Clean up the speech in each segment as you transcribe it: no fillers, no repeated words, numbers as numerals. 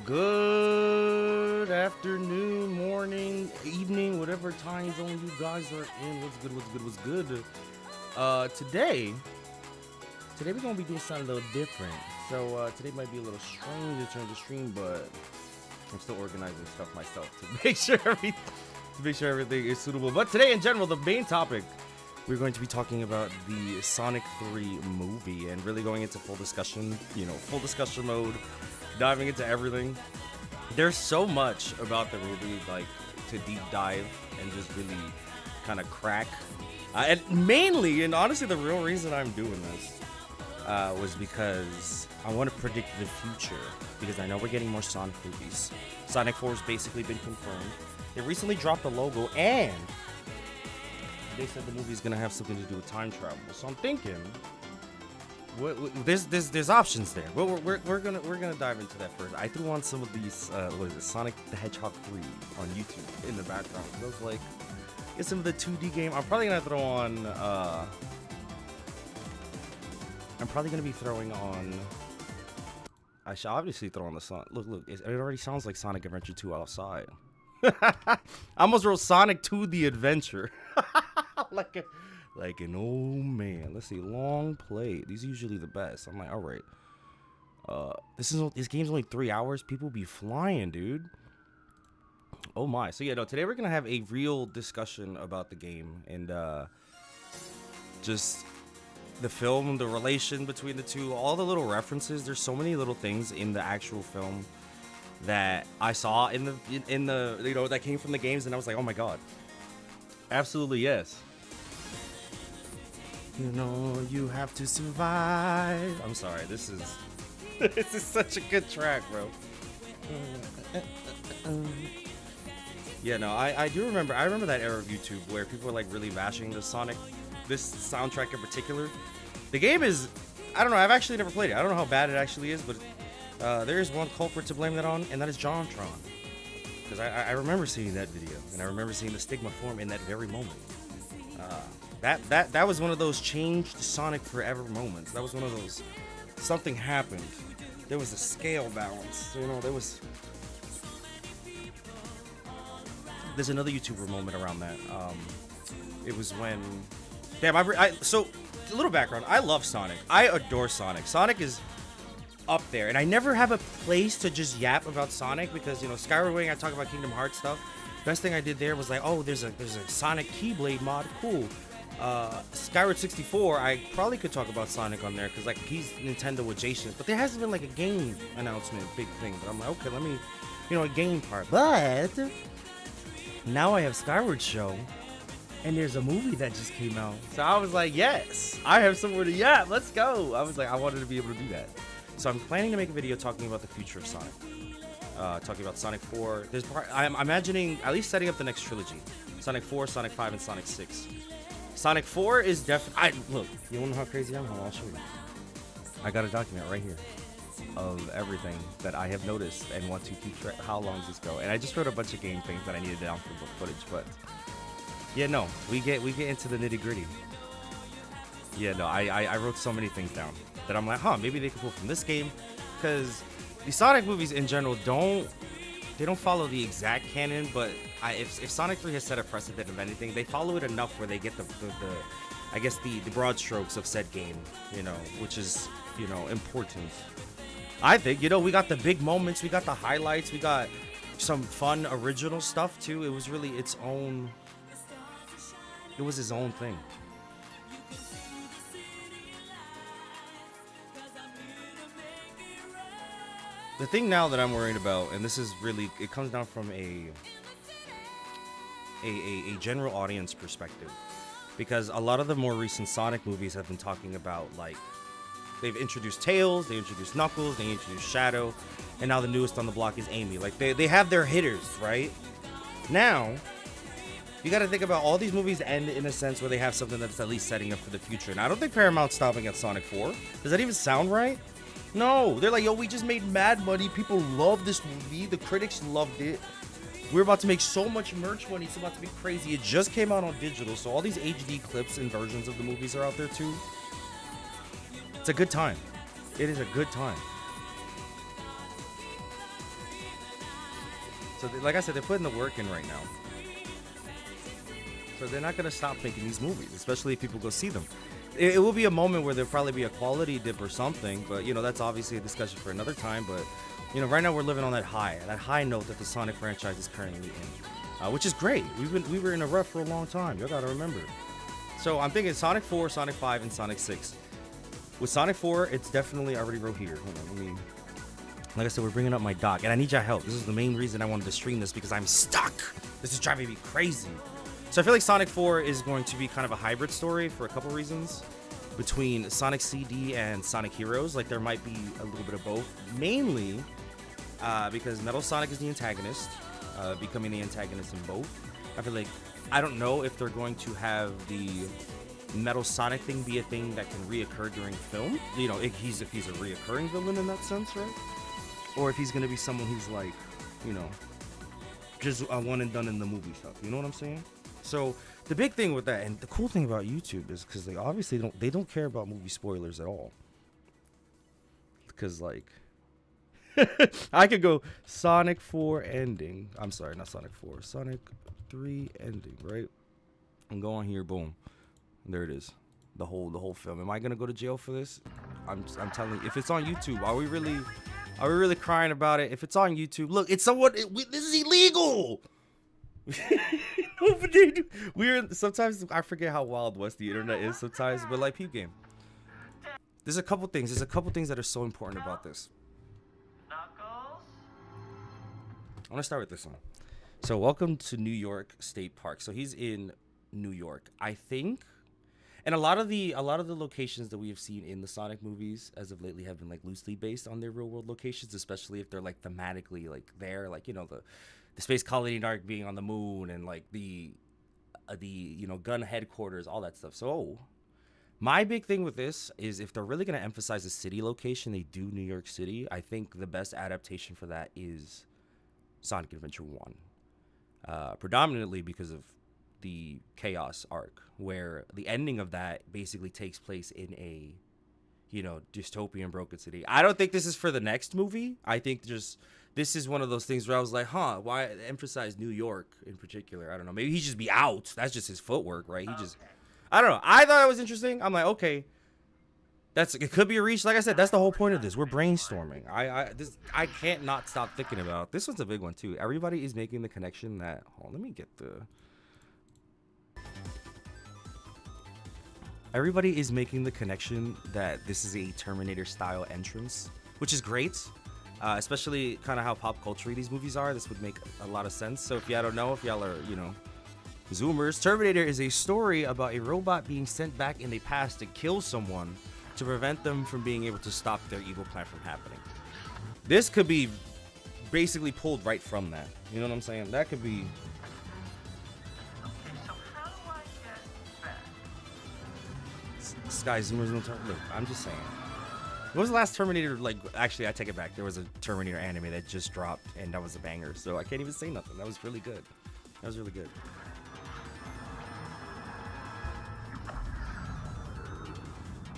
Good afternoon, morning, evening, whatever time zone you guys are in. What's good? Today we're gonna be doing something a little different. So today might be a little strange in terms of stream, but I'm still organizing stuff myself to make sure everything is suitable. But today, in general, the main topic, we're going to be talking about the Sonic 3 movie and really going into full discussion mode, diving into everything. There's so much about the movie, like, to deep dive and just really kind of crack. And mainly, and honestly, the real reason I'm doing this was because I want to predict the future, because I know we're getting more Sonic movies. Sonic 4 has basically been confirmed. They recently dropped the logo, and they said the movie is gonna have something to do with time travel. So I'm thinking, there's options there. We're gonna dive into that first. I threw on some of these Sonic the Hedgehog 3 on YouTube in the background. I was like, get some of the 2D game. I'm probably gonna throw on. I'm probably gonna be throwing on. I should obviously throw on the Sonic. Look, it already sounds like Sonic Adventure 2 outside. I almost wrote Sonic 2 the Adventure. like an old man. Let's see, long play. These are usually the best. I'm like, all right. This game's only 3 hours. People be flying, dude. Oh my. So yeah, no. Today we're gonna have a real discussion about the game and just the film, the relation between the two, all the little references. There's so many little things in the actual film that I saw in the that came from the games, and I was like, oh my god, absolutely yes. You know you have to survive. I'm sorry, this is such a good track, bro. Yeah, no, I do remember. I remember that era of YouTube where people were like really bashing this soundtrack in particular. The game is, I don't know. I've actually never played it. I don't know how bad it actually is, but there is one culprit to blame that on, and that is JonTron. Because I remember seeing that video, and I remember seeing the stigma form in that very moment. That was one of those changed Sonic forever moments. That was one of those, something happened. There was a scale balance. You know, there's another YouTuber moment around that. It was when, so a little background. I love Sonic. I adore Sonic. Sonic is up there, and I never have a place to just yap about Sonic because, you know, Skyward Wing, I talk about Kingdom Hearts stuff. Best thing I did there was like, oh, there's a Sonic Keyblade mod, cool. Skyward 64, I probably could talk about Sonic on there because, like, he's Nintendo adjacent, but there hasn't been like a game announcement, big thing. But I'm like, okay, let me, a game part. But now I have Skyward Show, and there's a movie that just came out, so I was like, yes, I have somewhere to yap. Let's go. I was like, I wanted to be able to do that. So I'm planning to make a video talking about the future of Sonic. Talking about Sonic 4. I'm imagining at least setting up the next trilogy. Sonic 4, Sonic 5, and Sonic 6. Sonic 4 is definitely... Look, you wanna know how crazy I am? Hold on, I'll show you. I got a document right here of everything that I have noticed and want to keep track. How long does this go? And I just wrote a bunch of game things that I needed down for book footage, but... Yeah, no, we get into the nitty-gritty. Yeah, no, I wrote so many things down that I'm like, maybe they can pull from this game, because the Sonic movies in general don't follow the exact canon, but if Sonic 3 has set a precedent of anything, they follow it enough where they get the broad strokes of said game, which is, important. I think, we got the big moments, we got the highlights, we got some fun original stuff too. It was really its own, it was his own thing. The thing now that I'm worried about, and this is really, it comes down from a general audience perspective, because a lot of the more recent Sonic movies have been talking about, like, they've introduced Tails, they introduced Knuckles, they introduced Shadow, and now the newest on the block is Amy. Like, they have their hitters, right? Now, you gotta think about all these movies end in a sense where they have something that's at least setting up for the future. And I don't think Paramount's stopping at Sonic 4. Does that even sound right? No, they're like, yo, we just made mad money. People love this movie. The critics loved it. We're about to make so much merch money. It's about to be crazy. It just came out on digital, so all these HD clips and versions of the movies are out there too. It's a good time. It is a good time. So, like I said, they're putting the work in right now. So they're not gonna stop making these movies, especially if people go see them. It will be a moment where there'll probably be a quality dip or something, but you know that's obviously a discussion for another time. But you know, right now we're living on that high note that the Sonic franchise is currently in, which is great. We were in a rut for a long time. You gotta remember. So I'm thinking Sonic 4, Sonic 5, and Sonic 6. With Sonic 4, it's definitely, I already wrote here. Hold on, let me. Like I said, we're bringing up my doc, and I need your help. This is the main reason I wanted to stream this because I'm stuck. This is driving me crazy. So I feel like Sonic 4 is going to be kind of a hybrid story for a couple reasons between Sonic CD and Sonic Heroes. Like there might be a little bit of both, mainly because Metal Sonic is the antagonist, becoming the antagonist in both. I feel like I don't know if they're going to have the Metal Sonic thing be a thing that can reoccur during film. You know, if he's a reoccurring villain in that sense, right? Or if he's gonna be someone who's like, you know, just a one and done in the movie stuff. You know what I'm saying? So the big thing with that, and the cool thing about YouTube is because they obviously don't care about movie spoilers at all. Because like, I could go Sonic 4 ending. I'm sorry, not Sonic 4. Sonic 3 ending, right? And go on here, boom. There it is. The whole film. Am I gonna go to jail for this? I'm telling you, if it's on YouTube, are we really crying about it? If it's on YouTube, look, it's somewhat. This is illegal. We're sometimes I forget how wild west the internet is sometimes, but like peep game. There's a couple things that are so important about this. I want to start with this one. So welcome to New York State Park. So he's in New York, I think. And a lot of the locations that we have seen in the Sonic movies as of lately have been like loosely based on their real world locations, especially if they're like thematically like there, like, you know, the space colony arc being on the moon and like the you know, gun headquarters, all that stuff. So my big thing with this is if they're really going to emphasize a city location, they do New York City. I think the best adaptation for that is Sonic Adventure 1, predominantly because of the Chaos arc, where the ending of that basically takes place in a, you know, dystopian broken city. I don't think this is for the next movie. I think just this is one of those things where I was like, huh, why emphasize New York in particular? I don't know. Maybe he just be out. That's just his footwork, right? He just, I don't know. I thought it was interesting. I'm like, okay, it could be a reach. Like I said, that's the whole point of this. We're brainstorming. I can't not stop thinking about this. One's a big one too. Everybody is making the connection that. Hold on, let me get the. Everybody is making the connection that this is a Terminator-style entrance, which is great, especially kind of how pop culture these movies are. This would make a lot of sense. So if y'all don't know, if y'all are, you know, Zoomers, Terminator is a story about a robot being sent back in the past to kill someone to prevent them from being able to stop their evil plan from happening. This could be basically pulled right from that. You know what I'm saying? That could be... Sky Zoomers no turn. Look, I'm just saying. What was the last Terminator? Like, actually, I take it back. There was a Terminator anime that just dropped, and that was a banger. So I can't even say nothing. That was really good. That was really good.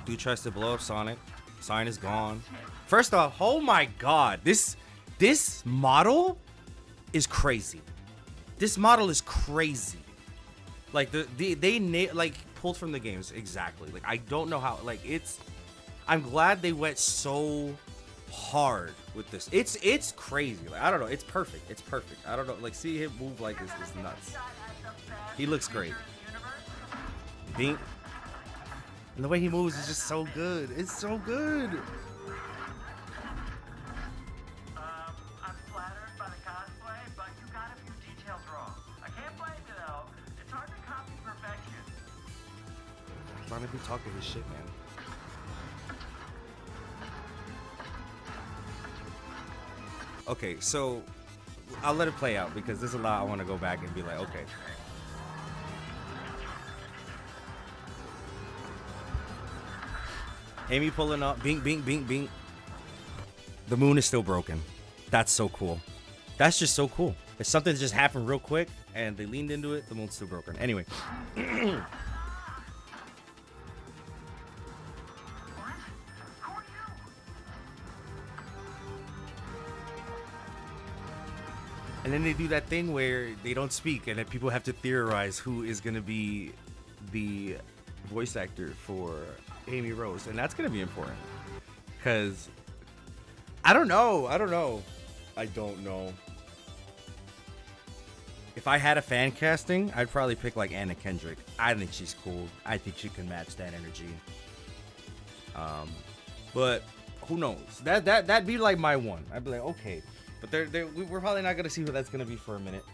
Dude tries to blow up Sonic. Sign is gone. First off, oh my God, this model is crazy. This model is crazy. Like they like pulled from the games exactly. Like I don't know how. Like I'm glad they went so hard with this. It's crazy. Like I don't know. It's perfect. It's perfect. I don't know. Like see him move like this is nuts. He looks great. Bink. And the way he moves is just so good. It's so good. I'm flattered by the cosplay, but you got a few details wrong. I can't blame you though. It's hard to copy perfection. Trying to be talking his shit, man. Okay, so I'll let it play out because there's a lot I want to go back and be like, okay. Amy pulling up, bing, bing, bing, bing. The moon is still broken. That's so cool. That's just so cool. It's something that just happened real quick, and they leaned into it. The moon's still broken. Anyway. And then they do that thing where they don't speak, and then people have to theorize who is gonna be the voice actor for Amy Rose, and that's gonna be important. Cause I don't know. If I had a fan casting, I'd probably pick like Anna Kendrick. I think she's cool. I think she can match that energy. But who knows? That'd be like my one. I'd be like, okay, but we're probably not gonna see who that's gonna be for a minute.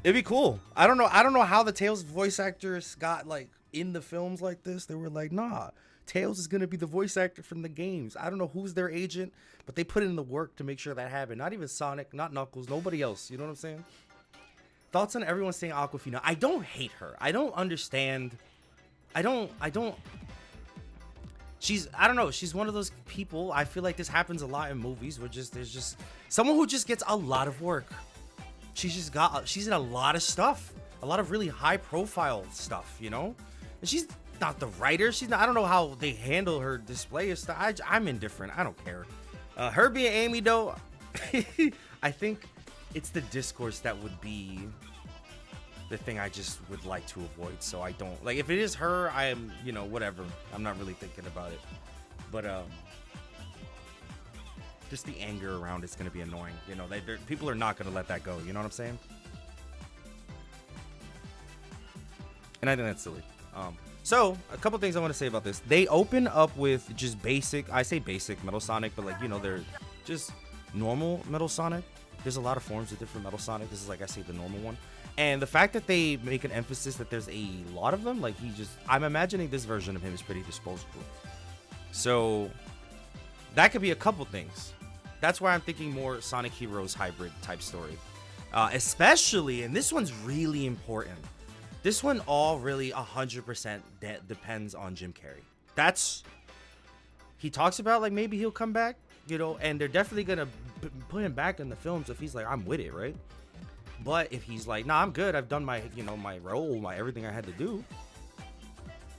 It'd be cool. I don't know how the Tails voice actors got like in the films like this. They were like, nah, Tails is gonna be the voice actor from the games. I don't know who's their agent, but they put in the work to make sure that happened. Not even Sonic, not Knuckles, nobody else. You know what I'm saying? Thoughts on everyone saying Aquafina? I don't hate her. I don't understand. I don't. I don't know. She's one of those people. I feel like this happens a lot in movies where there's just someone who just gets a lot of work. She's in a lot of stuff, a lot of really high profile stuff, you know? And she's not the writer. I don't know how they handle her display of stuff. I'm indifferent. I don't care. Her being Amy though, I think it's the discourse that would be the thing I just would like to avoid. So I don't like, if it is her, I am, whatever. I'm not really thinking about it, but just the anger around it's gonna be annoying. People are not gonna let that go. You know what I'm saying? And I think that's silly. So a couple things I want to say about this. They open up with just basic. I say basic Metal Sonic, but like they're just normal Metal Sonic. There's a lot of forms of different Metal Sonic. This is like I say the normal one. And the fact that they make an emphasis that there's a lot of them, like I'm imagining this version of him is pretty disposable. So that could be a couple things. That's why I'm thinking more Sonic Heroes hybrid type story. Especially, and this one's really important. This one all really 100% depends on Jim Carrey. He talks about like maybe he'll come back, and they're definitely gonna put him back in the films if he's like, I'm with it, right? But if he's like, nah, I'm good, I've done my, my role, my everything I had to do,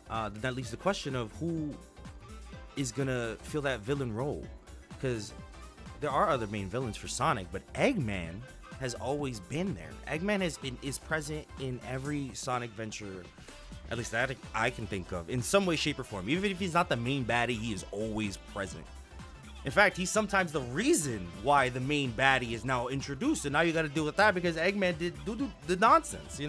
then that leaves the question of who is gonna fill that villain role, because there are other main villains for Sonic, but Eggman has always been there. Eggman is present in every Sonic venture, at least that I can think of, in some way, shape, or form. Even if he's not the main baddie, he is always present. In fact, he's sometimes the reason why the main baddie is now introduced, and now you got to deal with that because Eggman did the nonsense,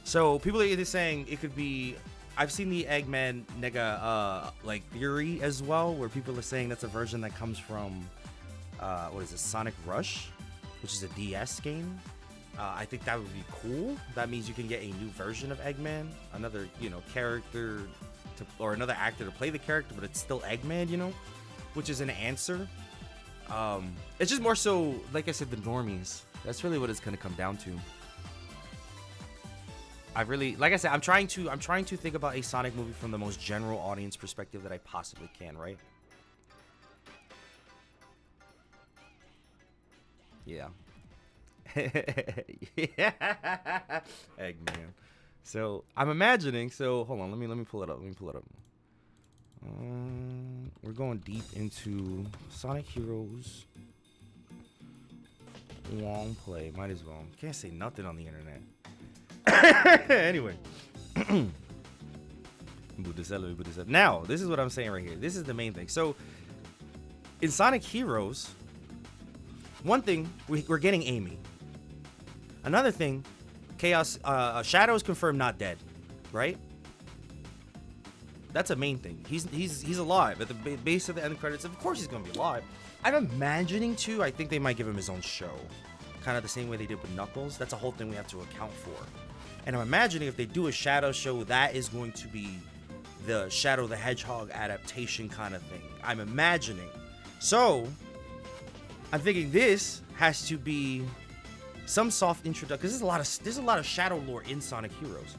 So people are either saying it could be. I've seen the Eggman nega theory as well, where people are saying that's a version that comes from what is it, Sonic Rush, which is a DS game. I think that would be cool. That means you can get a new version of Eggman, another character or another actor to play the character, but it's still Eggman, which is an answer. It's just more so, like I said, the normies. That's really what it's gonna come down to. Like I said, I'm trying to think about a Sonic movie from the most general audience perspective that I possibly can, right? Yeah. Yeah. Eggman. So I'm imagining. So hold on. Let me pull it up. We're going deep into Sonic Heroes long play. Might as well. Can't say nothing on the internet. Anyway. Now, this is what I'm saying right here. This is the main thing. So in Sonic Heroes, one thing, we're getting Amy. Another thing, Chaos, Shadow is confirmed not dead, right? That's a main thing. He's alive at the base of the end credits. Of course he's gonna be alive. I'm imagining too. I think they might give him his own show, kind of the same way they did with Knuckles. That's a whole thing we have to account for. And I'm imagining if they do a Shadow show, that is going to be the Shadow the Hedgehog adaptation kind of thing. I'm imagining. So I'm thinking this has to be some soft introduction, because there's a lot of Shadow lore in Sonic Heroes.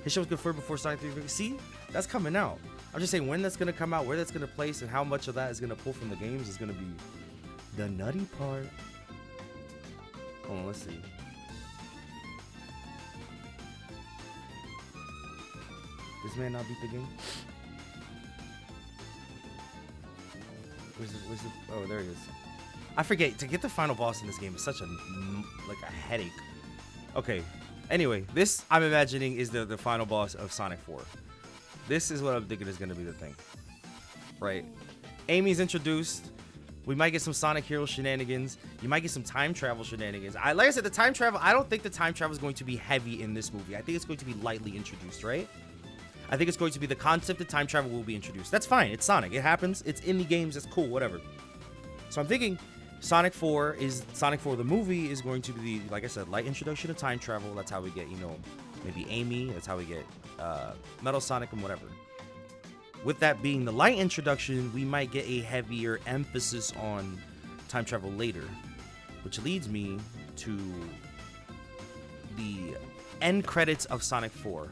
His show was confirmed before Sonic 3. See, that's coming out. I'm just saying when that's gonna come out, where that's gonna place, and how much of that is gonna pull from the games is gonna be the nutty part. Hold on, let's see. This man not beat the game. Oh, there he is. I forget, to get the final boss in this game is such a headache. Okay. Anyway, this I'm imagining is the final boss of Sonic 4. This is what I'm thinking is gonna be the thing. Right. Amy's introduced. We might get some Sonic Hero shenanigans. You might get some time travel shenanigans. Like I said, the time travel, I don't think the time travel is going to be heavy in this movie. I think it's going to be lightly introduced, right? I think it's going to be the concept of time travel will be introduced. That's fine. It's Sonic. It happens. It's in the games. It's cool. Whatever. So I'm thinking Sonic 4 the movie is going to be, like I said, light introduction to time travel. That's how we get, maybe Amy. That's how we get Metal Sonic and whatever. With that being the light introduction, we might get a heavier emphasis on time travel later, which leads me to the end credits of Sonic 4.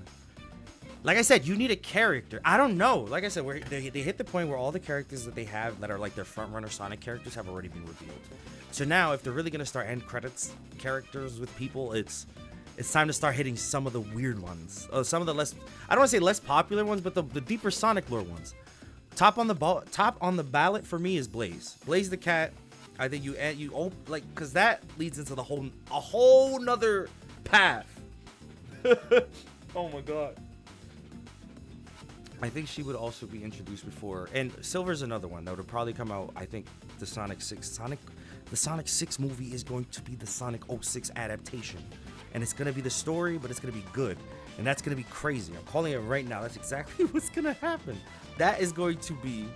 Like I said, you need a character. I don't know. Like I said, they hit the point where all the characters that they have that are like their front runner Sonic characters have already been revealed. So now, if they're really gonna start end credits characters with people, it's time to start hitting some of the weird ones. Some of the less, I don't want to say less popular ones, but the deeper Sonic lore ones. Top on the ballot for me is Blaze. Blaze the cat. I think because that leads into a whole nother path. Oh my god. I think she would also be introduced before, and Silver's another one that would probably come out. I think the Sonic 6 movie is going to be the Sonic 06 adaptation. And it's gonna be the story, but it's gonna be good, and that's gonna be crazy. I'm calling it right now. That's exactly what's gonna happen. That is going to be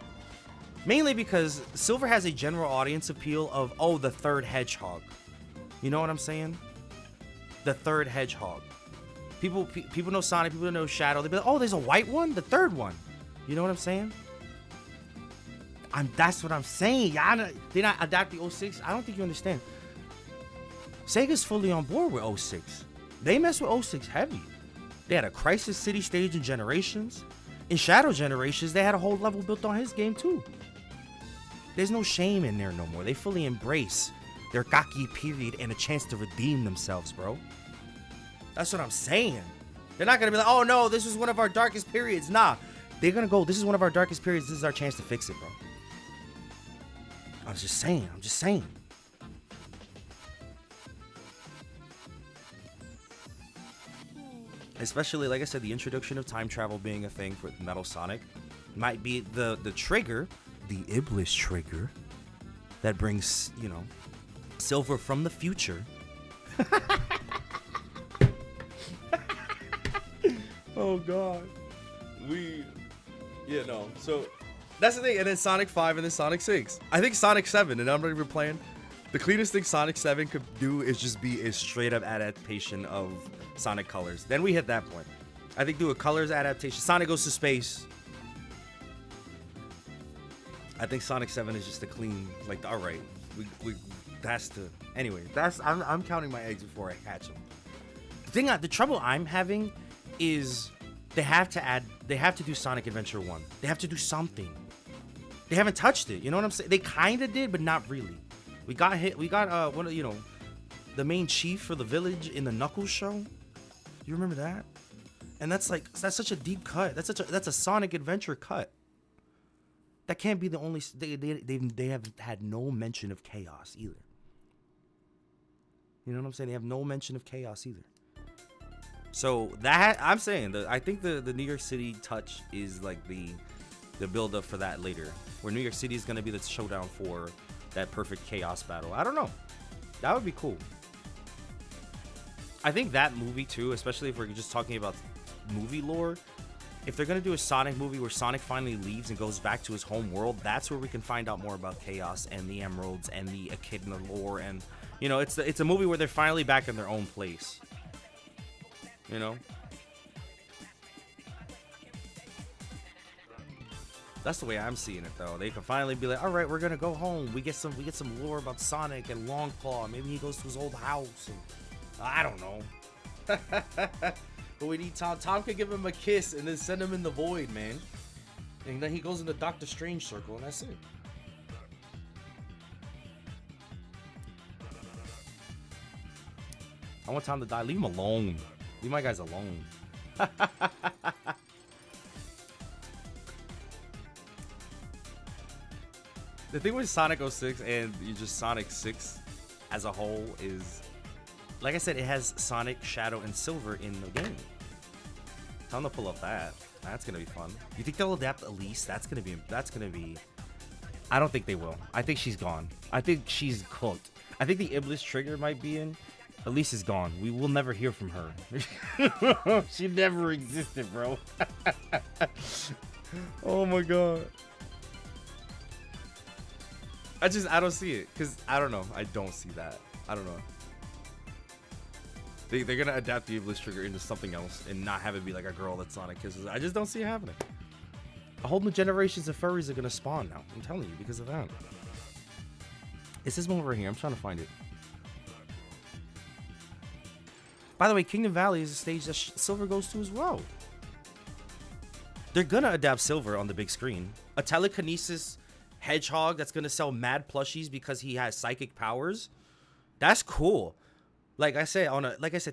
mainly because Silver has a general audience appeal of the third hedgehog. You know what I'm saying? The third hedgehog. People know Sonic. People know Shadow. They be like, oh, there's a white one, the third one. You know what I'm saying? That's what I'm saying. They not adapt the 06. I don't think you understand. Sega's fully on board with 06. They mess with 06 heavy. They had a Crisis City stage in Generations. In Shadow Generations, they had a whole level built on his game too. There's no shame in there no more. They fully embrace their Gaki period and a chance to redeem themselves, bro. That's what I'm saying. They're not gonna be like, oh no, this is one of our darkest periods. Nah, they're gonna go, this is one of our darkest periods. This is our chance to fix it, bro. I'm just saying. Especially, like I said, the introduction of time travel being a thing for Metal Sonic might be the trigger, the Iblis trigger, that brings, Silver from the future. Oh, God. So, that's the thing. And then Sonic 5 and then Sonic 6. I think Sonic 7, and I'm not even playing. The cleanest thing Sonic 7 could do is just be a straight up adaptation of Sonic Colors. Then we hit that point. I think do a Colors adaptation. Sonic Goes to Space. I think Sonic 7 is just a clean, alright. Anyway, I'm counting my eggs before I hatch them. The trouble I'm having is they have to do Sonic Adventure 1. They have to do something. They haven't touched it. You know what I'm saying? They kind of did, but not really. We got the main chief for the village in the Knuckles show. You remember that? And that's such a deep cut. That's a Sonic Adventure cut. That can't be the only. They have had no mention of Chaos either. You know what I'm saying? They have no mention of Chaos either. So that I'm saying I think the New York City touch is like the build up for that later, where New York City is gonna be the showdown for that perfect Chaos battle. I don't know. That would be cool. I think that movie too, especially if we're just talking about movie lore, if they're gonna do a Sonic movie where Sonic finally leaves and goes back to his home world, that's where we can find out more about Chaos and the Emeralds and the Echidna lore, and it's a movie where they're finally back in their own place. That's the way I'm seeing it, though. They can finally be like, all right, we're gonna go home. We get some lore about Sonic and Longclaw. Maybe he goes to his old house. And, I don't know. But we need Tom. Tom could give him a kiss and then send him in the void, man. And then he goes in the Doctor Strange circle, and that's it. I want Tom to die. Leave him alone. Leave my guys alone. The thing with Sonic 06 and you just Sonic 6 as a whole is, like I said, it has Sonic, Shadow, and Silver in the game. Time to pull up that. That's gonna be fun. You think they'll adapt Elise? That's gonna be. I don't think they will. I think she's gone. I think she's cooked. I think the Iblis trigger might be in. Elise is gone. We will never hear from her. She never existed, bro. Oh my god. I don't see it, because I don't know. I don't see that. I don't know. They're gonna adapt the Iblis trigger into something else and not have it be like a girl that Sonic kisses. I just don't see it happening. A whole new generations of furries are gonna spawn now. I'm telling you, because of that. It's this one over here. I'm trying to find it. By the way, Kingdom Valley is a stage that Silver goes to as well. They're gonna adapt Silver on the big screen. A telekinesis hedgehog that's gonna sell mad plushies because he has psychic powers. That's cool. Like I said,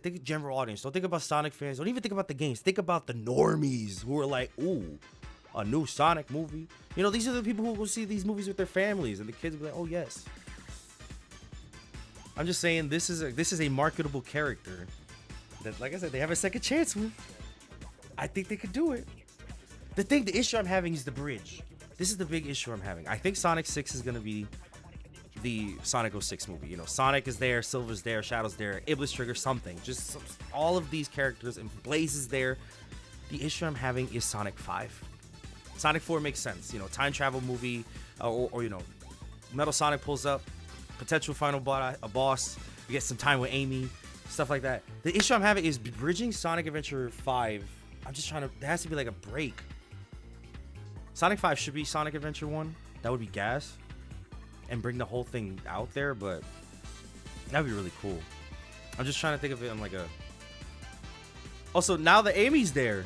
think of general audience. Don't think about Sonic fans. Don't even think about the games. Think about the normies who are like, ooh, a new Sonic movie. You know, these are the people who will see these movies with their families, and the kids will be like, oh yes. I'm just saying this is a marketable character that, like I said, they have a second chance with. I think they could do it. The issue I'm having is the bridge. This is the big issue I'm having. I think Sonic 6 is gonna be the Sonic 06 movie. You know, Sonic is there, Silver's there, Shadow's there, Iblis Trigger, something. Just all of these characters, and Blaze is there. The issue I'm having is Sonic 5. Sonic 4 makes sense. You know, time travel movie, or you know, Metal Sonic pulls up, potential final boss. You get some time with Amy, stuff like that. The issue I'm having is bridging Sonic Adventure 5. I'm just trying to. There has to be like a break. Sonic 5 should be Sonic Adventure 1. That would be gas. And bring the whole thing out there, but that'd be really cool. I'm just trying to think of it on like a. Also, now that Amy's there,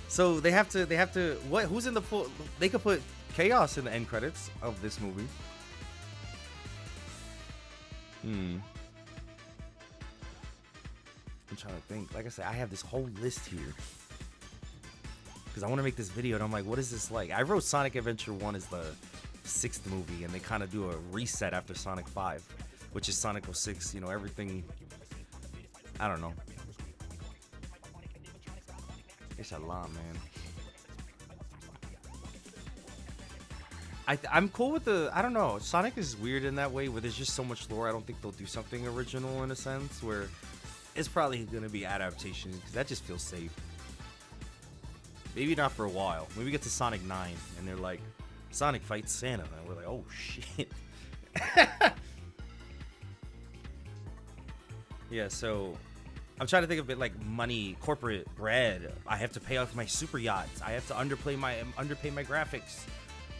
so they have to. What? Who's in the pool? They could put Chaos in the end credits of this movie. I'm trying to think. Like I said, I have this whole list here because I want to make this video, and I'm like, what is this like? I wrote Sonic Adventure 1 as the 6th movie, and they kind of do a reset after Sonic 5, which is Sonic 06. You know, everything. I don't know. It's a lot, man. I'm cool with the. I don't know. Sonic is weird in that way, where there's just so much lore. I don't think they'll do something original in a sense, where it's probably gonna be adaptation, because that just feels safe. Maybe not for a while. Maybe we get to Sonic 9, and they're like, Sonic fights Santa, and we're like, oh shit. Yeah, so I'm trying to think of it like money, corporate bread. I have to pay off my super yachts. I have to underpay my graphics.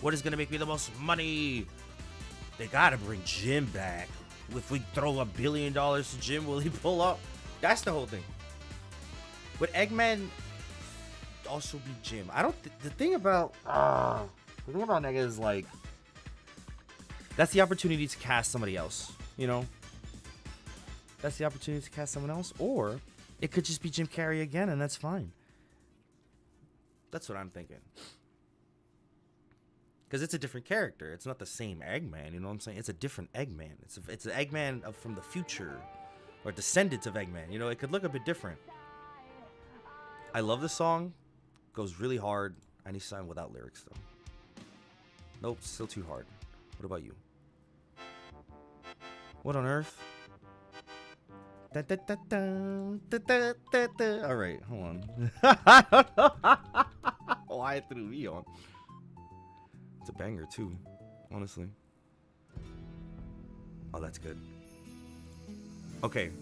What is gonna make me the most money? They gotta bring Jim back. If we throw $1 billion to Jim, will he pull up? That's the whole thing. Would Eggman also be Jim? I don't. The thing about Nega is like, that's the opportunity to cast somebody else. You know, that's the opportunity to cast someone else, or it could just be Jim Carrey again, and that's fine. That's what I'm thinking. Because it's a different character. It's not the same Eggman. You know what I'm saying? It's a different Eggman. It's an Eggman from the future, or descendants of Eggman. You know, it could look a bit different. I love the song. Goes really hard. I need to sign without lyrics though. Nope, still too hard. What about you? What on earth? Da, da, da, da, da, da, da. All right, hold on. Why it threw me on? It's a banger too, honestly. Oh, that's good. Okay.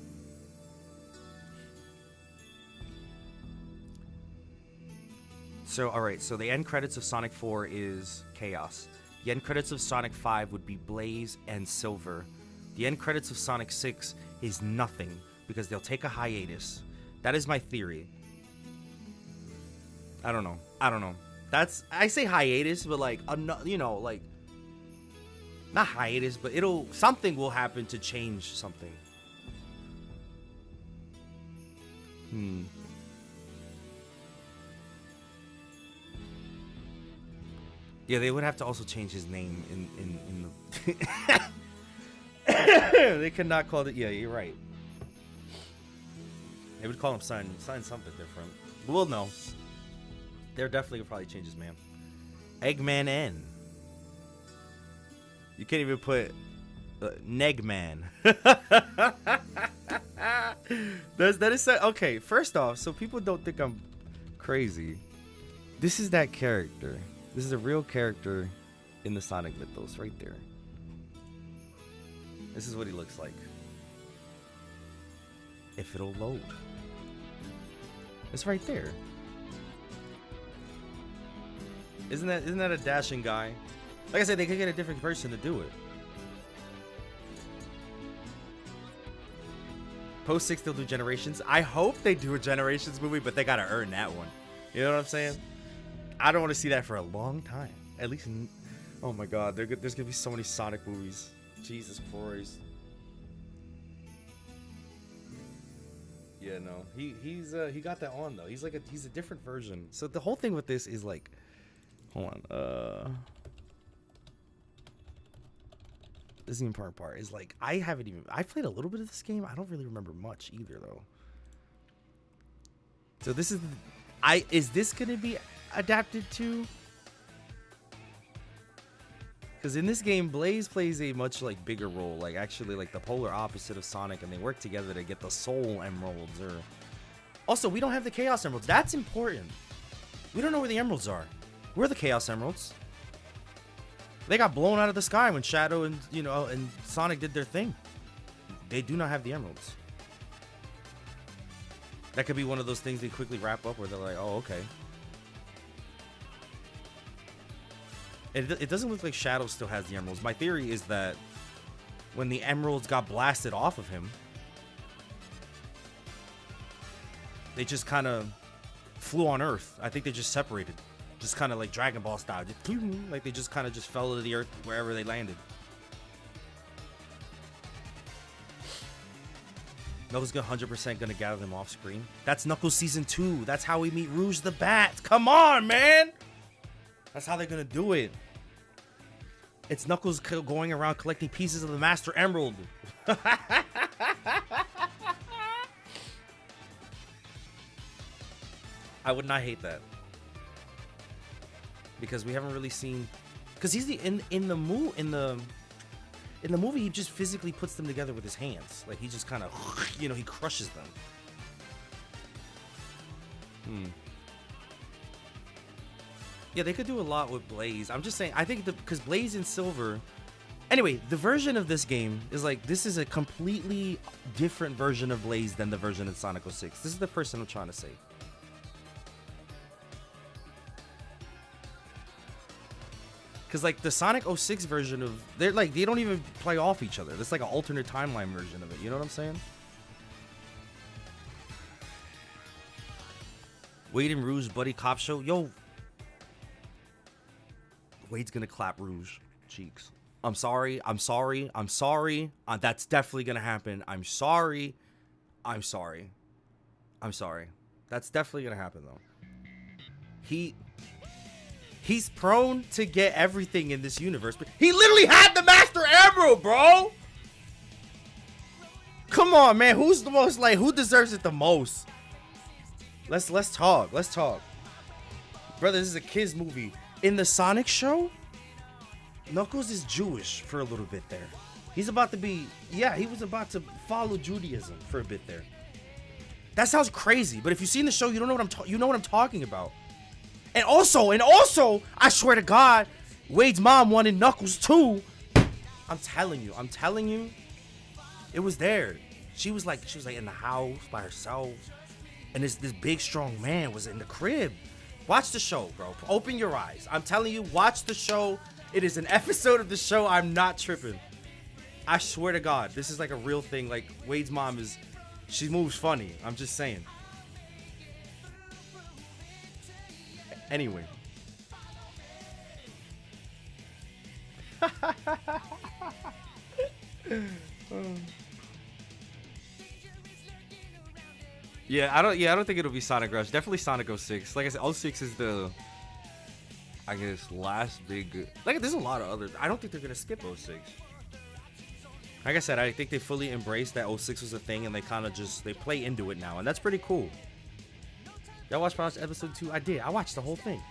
So, alright, so the end credits of Sonic 4 is Chaos. The end credits of Sonic 5 would be Blaze and Silver. The end credits of Sonic 6 is nothing, because they'll take a hiatus. That is my theory. I don't know. I say hiatus, but like, you know, like, not hiatus, but something will happen to change something. Yeah, they would have to also change his name in the. They could not call it. Yeah, you're right. They would call him sign something different. We'll know. They're definitely gonna probably change his man. Eggman N. You can't even put Negman. that is okay. First off, so people don't think I'm crazy. This is that character. This is a real character in the Sonic mythos, right there. This is what he looks like. If it'll load, it's right there. Isn't that a dashing guy? Like I said, they could get a different person to do it. Post 6 they'll do Generations. I hope they do a Generations movie, but they gotta earn that one. You know what I'm saying? I don't want to see that for a long time. At least, oh my God, there's gonna be so many Sonic movies. Jesus Christ. Yeah, no, he got that on though. He's a different version. So the whole thing with this is like, hold on, this is the important part. Is like I played a little bit of this game. I don't really remember much either though. So this is, is this gonna be adapted to? Because in this game, Blaze plays a much like bigger role, like actually like the polar opposite of Sonic, and they work together to get the Soul Emeralds. Or also, we don't have the Chaos Emeralds. That's important. We don't know where the Emeralds are. Where are the Chaos Emeralds? They got blown out of the sky when Shadow and and Sonic did their thing. They do not have the Emeralds. That could be one of those things they quickly wrap up where they're like, oh, okay. It doesn't look like Shadow still has the Emeralds. My theory is that when the Emeralds got blasted off of him, they just kind of flew on Earth. I think they just separated. Just kind of like Dragon Ball style. Just, like they just kind of just fell to the Earth wherever they landed. Knuckles 100% gonna gather them off screen. That's Knuckles Season 2. That's how we meet Rouge the Bat. Come on, man! That's how they're gonna do it. It's Knuckles going around collecting pieces of the Master Emerald. I would not hate that. Because we haven't really seen, because he's in the movie he just physically puts them together with his hands. Like he just kind of he crushes them. Yeah, they could do a lot with Blaze. I'm just saying, I think because Blaze and Silver. Anyway, the version of this game is like, this is a completely different version of Blaze than the version in Sonic 06. This is the person I'm trying to say. Because like the Sonic 06 version of, they don't even play off each other. It's like an alternate timeline version of it. You know what I'm saying? Wade and Rouge buddy cop show. Yo, Wade's gonna clap Rouge cheeks. I'm sorry. That's definitely gonna happen. I'm sorry. That's definitely gonna happen though. He's prone to get everything in this universe, but he literally had the Master Emerald, bro. Come on, man. Who's the most who deserves it the most? Let's talk. Brother, this is a kids movie. In the Sonic show, Knuckles is Jewish for a little bit there. He's about to be, he was about to follow Judaism for a bit there. That sounds crazy, but if you've seen the show, you know what I'm talking about. And also, I swear to God, Wade's mom wanted Knuckles too. I'm telling you, it was there. She was like in the house by herself, and this big strong man was in the crib. Watch the show, bro. Open your eyes. I'm telling you, watch the show. It is an episode of the show. I'm not tripping. I swear to God, this is like a real thing. Like Wade's mom she moves funny. I'm just saying. Anyway. I don't think it'll be Sonic Rush. Definitely Sonic 06. Like I said, 06 is the I guess last big, like there's a lot of others. I don't think they're gonna skip '06. Like I said, I think they fully embraced that '06 was a thing, and they kind of just they play into it now, and that's pretty cool. Y'all watched episode 2? I did. I watched the whole thing.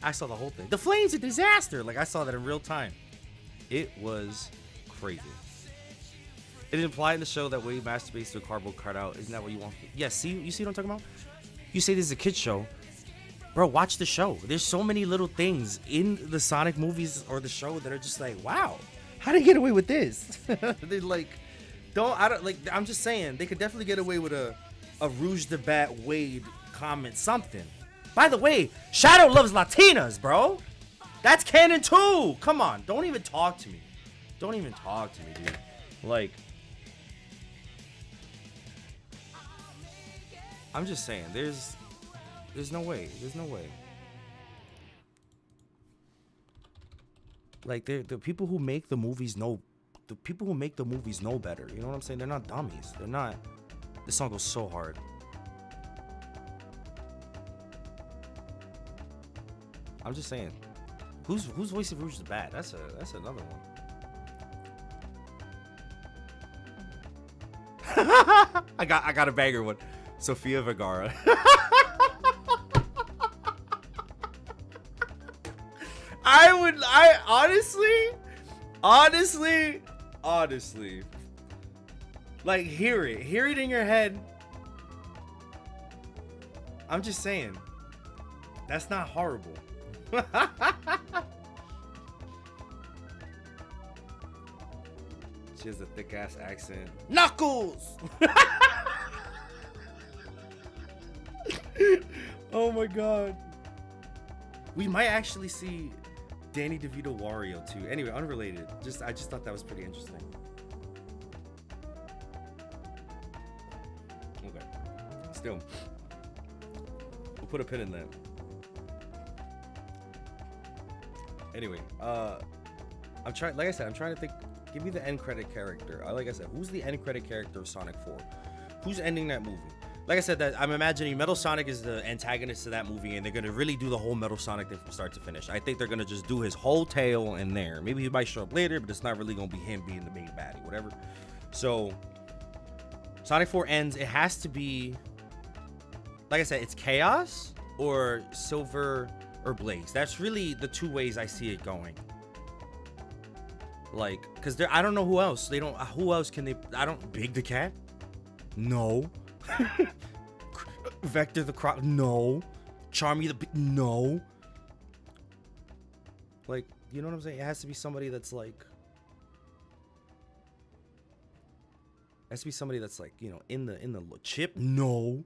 I saw the whole thing. The Flame's a disaster. Like I saw that in real time. It was crazy. It implied in the show that Wade masturbates to a cardboard cutout. Isn't that what you want? Yeah. See, you see what I'm talking about? You say this is a kid's show. Bro, watch the show. There's so many little things in the Sonic movies or the show that are just like, wow, how did they get away with this? They're like, I'm just saying, they could definitely get away with a Rouge the Bat Wade comment, something. By the way, Shadow loves Latinas, bro. That's canon too. Come on, don't even talk to me. Don't even talk to me, dude. Like, I'm just saying, there's no way. There's no way. Like, the people who make the movies know. The people who make the movies know better. You know what I'm saying? They're not dummies. They're not. This song goes so hard. I'm just saying. Who's voicing Rouge the Bat? That's another one. I got a banger one. Sofia Vergara. I honestly, like, hear it in your head. I'm just saying, that's not horrible. She has a thick ass accent. Knuckles. Oh my god. We might actually see Danny DeVito Wario too. Anyway, unrelated. I just thought that was pretty interesting. Okay. Still, we'll put a pin in that. Anyway, I'm trying. Like I said, I'm trying to think. Give me the end credit character. Like I said, who's the end credit character of Sonic 4? Who's ending that movie? Like I said, that I'm imagining Metal Sonic is the antagonist to that movie, and they're gonna really do the whole Metal Sonic thing from start to finish. I think they're gonna just do his whole tale in there. Maybe he might show up later, but it's not really gonna be him being the main baddie, whatever. So Sonic 4 ends. It has to be, like I said, it's Chaos or Silver or Blaze. That's really the two ways I see it going. Like, cause I don't know who else. Who else can they? Big the Cat? No. Vector the Croc? No. Charmy no. Like, you know what I'm saying? It has to be somebody that's like. It has to be somebody that's like, you know, in the Chip? No.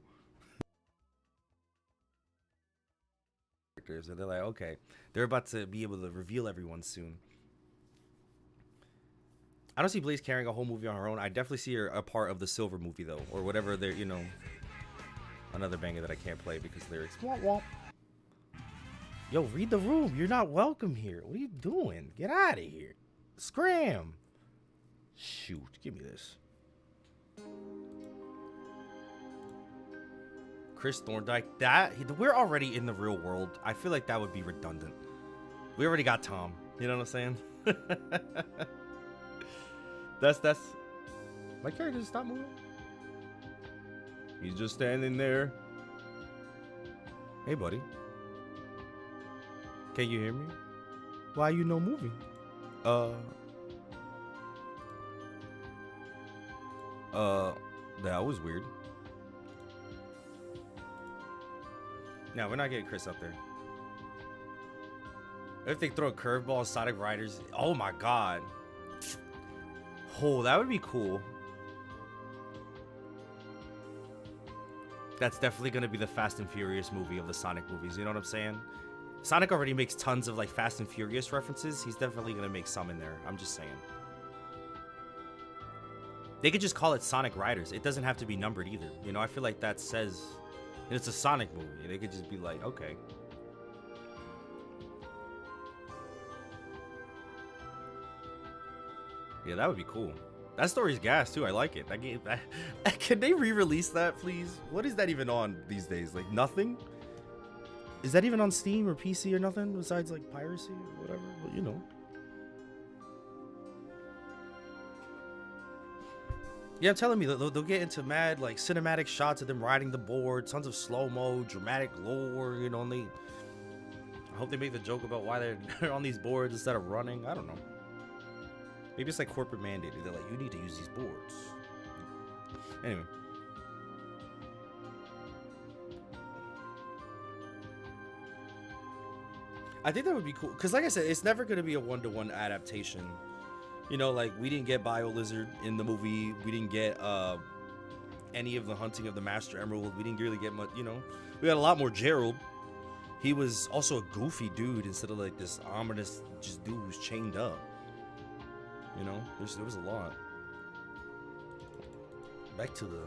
And they're like, okay, they're about to be able to reveal everyone soon. I don't see Blaze carrying a whole movie on her own. I definitely see her a part of the Silver movie though, or whatever. They're, you know, another banger that I can't play because lyrics. Womp womp. Yo, read the room. You're not welcome here. What are you doing? Get out of here. Scram. Shoot, give me this. Chris Thorndike. We're already in the real world. I feel like that would be redundant. We already got Tom. You know what I'm saying? That's my character just stopped moving. He's just standing there. Hey buddy, can you hear me? Why you no moving? That was weird. No, we're not getting Chris up there. If they throw a curveball, Sonic Riders. Oh my god. Oh, that would be cool. That's definitely going to be the Fast and Furious movie of the Sonic movies. You know what I'm saying? Sonic already makes tons of like Fast and Furious references. He's definitely going to make some in there. I'm just saying. They could just call it Sonic Riders. It doesn't have to be numbered either. You know, I feel like that says it's a Sonic movie. They could just be like, okay. Yeah, that would be cool. That story's gas too. I like it. Can they re-release that, please? What is that even on these days? Like nothing? Is that even on Steam or PC or nothing besides like piracy or whatever? But you know. Yeah, I'm telling you, they'll get into mad like cinematic shots of them riding the board, tons of slow mo, dramatic lore, you know. And I hope they make the joke about why they're on these boards instead of running. I don't know. Maybe it's like corporate mandated. They're like, you need to use these boards. Anyway. I think that would be cool. Because like I said, it's never going to be a one-to-one adaptation. You know, like, we didn't get BioLizard in the movie. We didn't get any of the Hunting of the Master Emerald. We didn't really get much, you know. We got a lot more Gerald. He was also a goofy dude instead of, like, this ominous just dude who's chained up. You know, there was a lot. Back to the...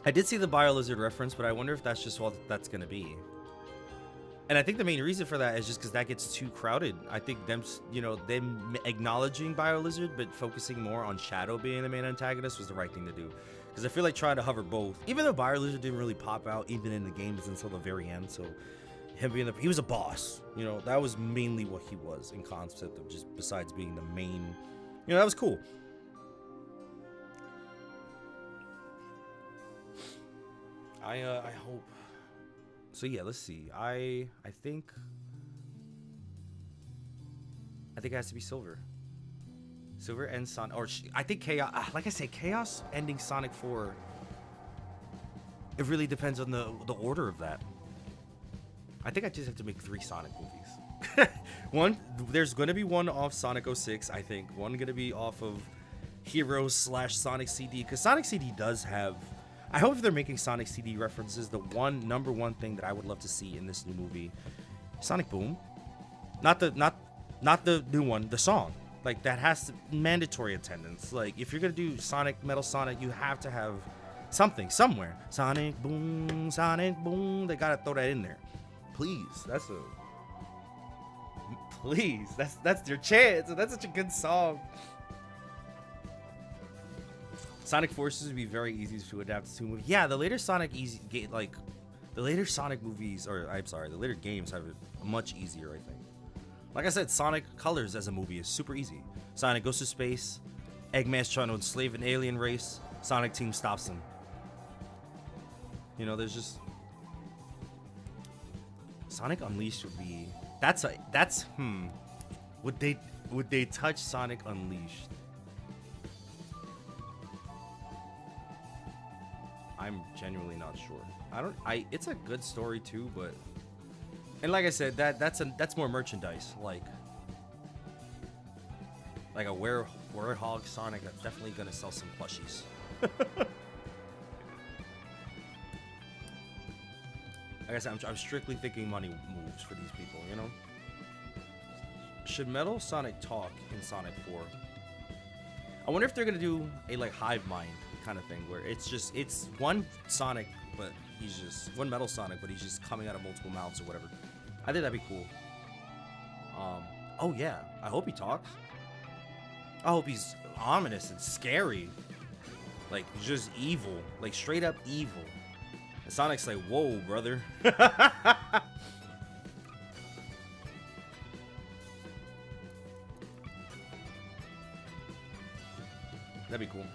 I did see the BioLizard reference, but I wonder if that's just what that's going to be. And I think the main reason for that is just because that gets too crowded. I think them, you know, them acknowledging BioLizard, but focusing more on Shadow being the main antagonist was the right thing to do. Because I feel like trying to hover both, even though BioLizard didn't really pop out even in the games until the very end. So him being he was a boss, you know, that was mainly what he was in concept of just besides being the main, you know, that was cool. I hope. So yeah, let's see. I think it has to be Silver. Silver and Sonic, or I think Chaos. Like I say, Chaos ending Sonic 4. It really depends on the order of that. I think I just have to make 3 Sonic movies. One, there's going to be one off Sonic 06. I think one going to be off of Heroes / Sonic CD, because Sonic CD does have. I hope if they're making Sonic CD references, the number one thing that I would love to see in this new movie, Sonic Boom, not the new one, the song. Like, that has to mandatory attendance. Like, if you're gonna do Sonic, Metal Sonic, you have to have something somewhere. Sonic Boom, Sonic Boom. They gotta throw that in there, please. That's their chance. That's such a good song. Sonic Forces would be very easy to adapt to a movie. Yeah, the later Sonic the later Sonic movies, or I'm sorry, the later games have it much easier, I think. Like I said, Sonic Colors as a movie is super easy. Sonic goes to space, Eggman's trying to enslave an alien race, Sonic team stops him. You know, there's just Sonic Unleashed would be would they touch Sonic Unleashed? I'm genuinely not sure. It's a good story too, but and like I said, that's more merchandise, like a Werehog Sonic. That's definitely gonna sell some plushies. Like I said, I'm strictly thinking money moves for these people, you know. Should Metal Sonic talk in Sonic 4? I wonder if they're gonna do a like hive mind kind of thing where it's one Sonic, but he's just one Metal Sonic, but he's just coming out of multiple mouths or whatever. I think that'd be cool. Oh yeah, I hope he talks. I hope he's ominous and scary, like just evil, like straight up evil. And Sonic's like, whoa, brother. That'd be cool.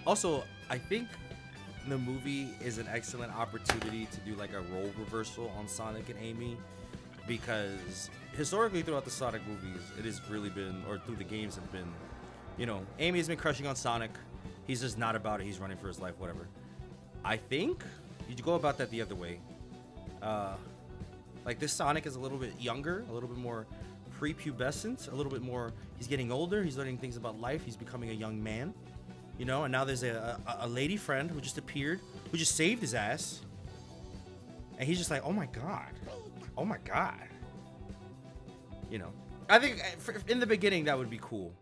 Also, I think the movie is an excellent opportunity to do like a role reversal on Sonic and Amy, because historically throughout the Sonic movies, it has really been, or through the games have been, you know, Amy has been crushing on Sonic. He's just not about it. He's running for his life, whatever. I think you go about that the other way. Like this Sonic is a little bit younger, a little bit more prepubescent, a little bit more, he's getting older, he's learning things about life, he's becoming a young man. You know, and now there's a lady friend who just appeared, who just saved his ass. And he's just like, oh my god. Oh my god. You know, I think in the beginning that would be cool.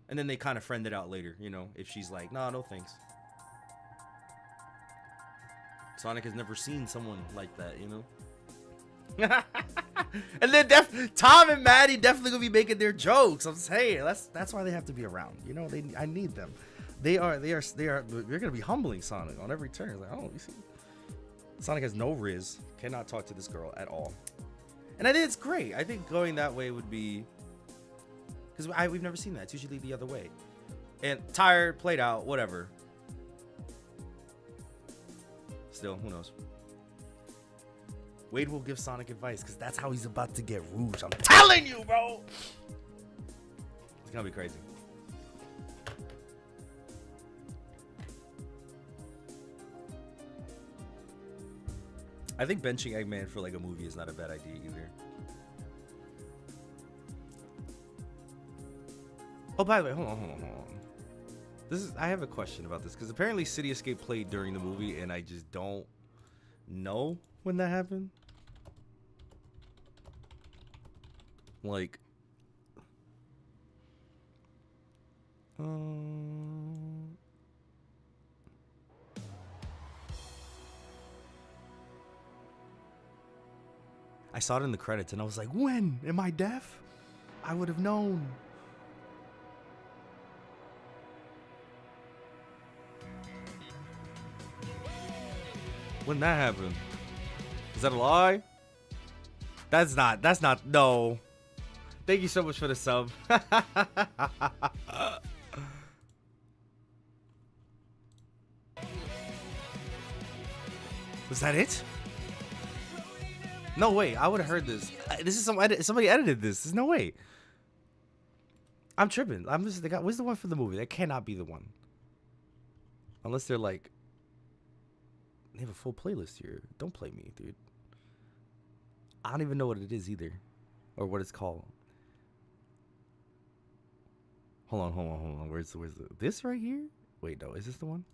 And then they kind of friend it out later, you know, if she's like, no thanks. Sonic has never seen someone like that, you know. And then Tom and Maddie definitely gonna be making their jokes. I'm saying that's why they have to be around. You know, I need them. They're gonna be humbling Sonic on every turn. Like, oh, you see, Sonic has no riz, cannot talk to this girl at all, and I think it's great. I think going that way would be, because we've never seen that. It's usually the other way. And tired, played out, whatever. Still, who knows? Wade will give Sonic advice because that's how he's about to get Rouge. I'm telling you, bro. It's gonna be crazy. I think benching Eggman for like a movie is not a bad idea either. Oh, by the way, hold on. I have a question about this because apparently City Escape played during the movie and I just don't know when that happened. Like, I saw it in the credits and I was like, when? Am I deaf? I would have known. When that happened? Is that a lie? That's not, no. Thank you so much for the sub. Was that it? No way, I would have heard this. This is somebody edited this. There's no way. I'm tripping. Where's the one for the movie? That cannot be the one. Unless they're like, they have a full playlist here. Don't play me, dude. I don't even know what it is either, or what it's called. Hold on. Where's this right here? Wait, no, is this the one?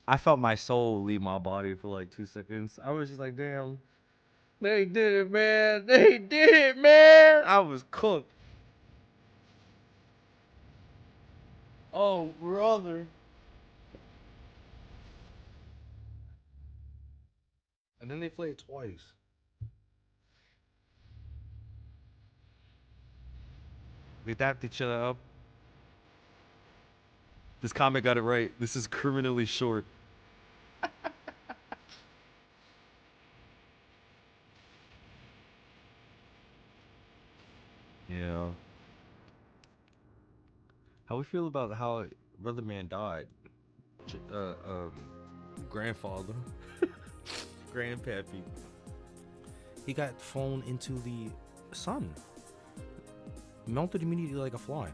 I felt my soul leave my body for like 2 seconds. I was just like, damn, they did it, man. They did it, man. I was cooked. Oh, brother. And then they play it twice. They dapped each other up. This comic got it right. This is criminally short. Yeah. How we feel about how Brother Man died? Grandfather. Grandpappy. He got thrown into the sun. Melted immediately like a fly.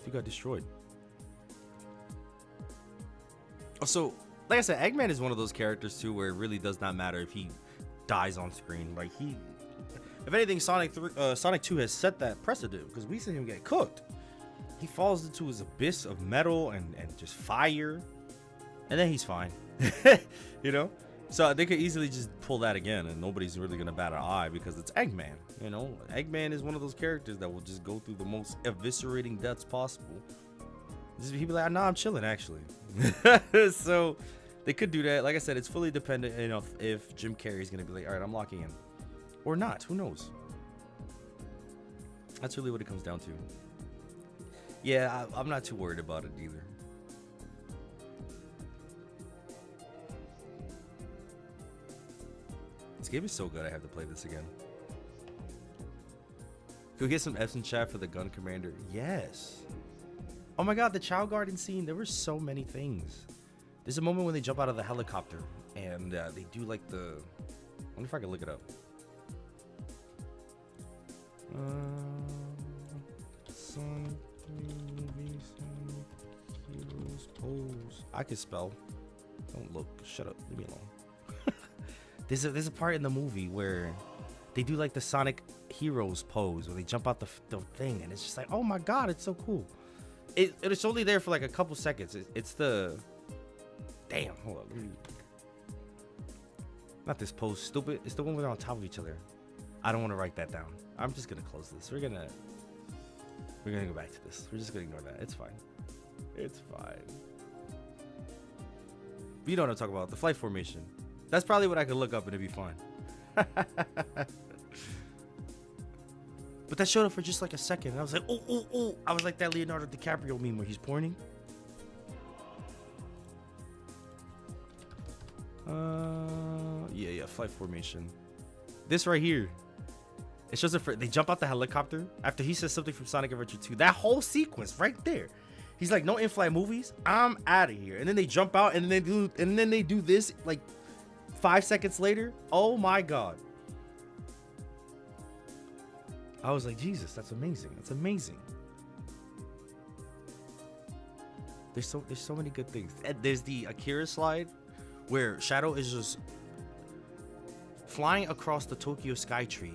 He got destroyed. So, like I said, Eggman is one of those characters too where it really does not matter if he dies on screen. Like if anything, Sonic 2 has set that precedent because we see him get cooked. He falls into his abyss of metal and just fire, and then he's fine. You know? So they could easily just pull that again and nobody's really gonna bat an eye because it's Eggman. You know, Eggman is one of those characters that will just go through the most eviscerating deaths possible. He'd be like, nah, I'm chilling actually. So they could do that. Like I said, it's fully dependent, you know, if Jim Carrey is gonna be like, all right, I'm locking in, or not. Who knows? That's really what it comes down to. Yeah, I'm not too worried about it either. This game is so good, I have to play this again. Can we get some F's in chat for the gun commander? Yes. Oh my god, the Chow Garden scene. There were so many things. There's a moment when they jump out of the helicopter and they do like the... I wonder if I can look it up. Sonic 3 movie, Sonic Heroes pose. I can spell. Don't look. Shut up. Leave me alone. There's a part in the movie where they do like the Sonic Heroes pose where they jump out the thing and it's just like, oh my god, it's so cool. It's only there for like a couple seconds. It's the... Damn, hold on. Not this pose, stupid. It's the one where they're on top of each other. I don't want to write that down. I'm just gonna close this. We're gonna go back to this. We're just gonna ignore that. It's fine. It's fine. You know what I'm talking about. The flight formation. That's probably what I could look up and it'd be fine. But that showed up for just like a second. And I was like, oh, oh, oh. I was like that Leonardo DiCaprio meme where he's pointing. Yeah, flight formation. This right here. It shows it for, they jump out the helicopter after he says something from Sonic Adventure 2. That whole sequence right there. He's like, no in-flight movies. I'm out of here. And then they jump out and then they do this like 5 seconds later. Oh my God. I was like, Jesus, that's amazing. That's amazing. There's so many good things. And there's the Akira slide where Shadow is just flying across the Tokyo Skytree,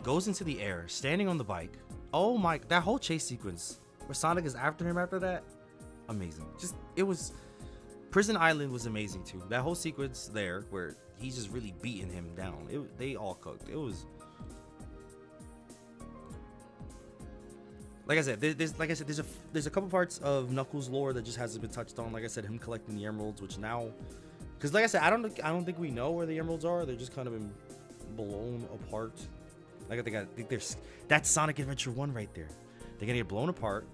goes into the air, standing on the bike. Oh my, that whole chase sequence where Sonic is after him after that, amazing. Just, it was, Prison Island was amazing too. That whole sequence there where he's just really beating him down. They all cooked. It was, like I said, there's a couple parts of Knuckles lore that just hasn't been touched on. Like I said, him collecting the emeralds, which now, because like I said, I don't think we know where the emeralds are. They're just kind of been blown apart. Like I think there's, that's Sonic Adventure 1 right there. They're gonna get blown apart.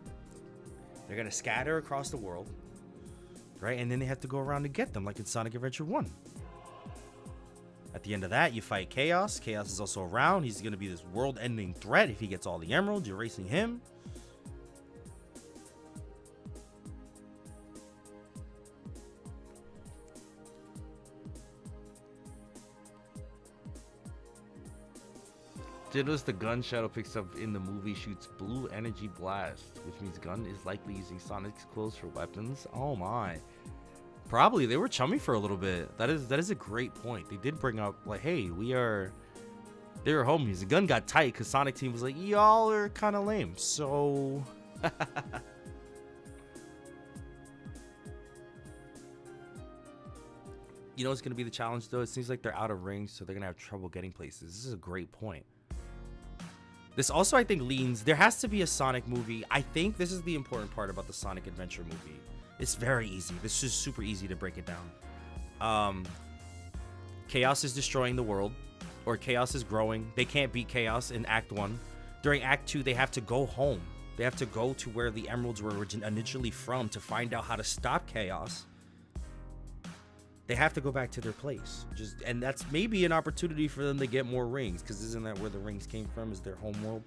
They're gonna scatter across the world, right? And then they have to go around to get them, like in Sonic Adventure 1. At the end of that, you fight Chaos. Chaos is also around. He's gonna be this world-ending threat if he gets all the emeralds. You're racing him. Did notice the gun Shadow picks up in the movie shoots blue energy blast, which means Gun is likely using Sonic's clothes for weapons. Oh my. Probably they were chummy for a little bit. That is a great point. They did bring up like, hey, they were homies. The gun got tight because Sonic Team was like, y'all are kind of lame. So you know what's gonna be the challenge though? It seems like they're out of range, so they're gonna have trouble getting places. This is a great point. This also, I think, leans, there has to be a Sonic movie. I think this is the important part about the Sonic Adventure movie. It's very easy. This is super easy to break it down. Chaos is destroying the world, or Chaos is growing. They can't beat Chaos in Act 1. During Act 2, they have to go home. They have to go to where the emeralds were initially from to find out how to stop Chaos. They have to go back to their place. And that's maybe an opportunity for them to get more rings, because isn't that where the rings came from, is their home world?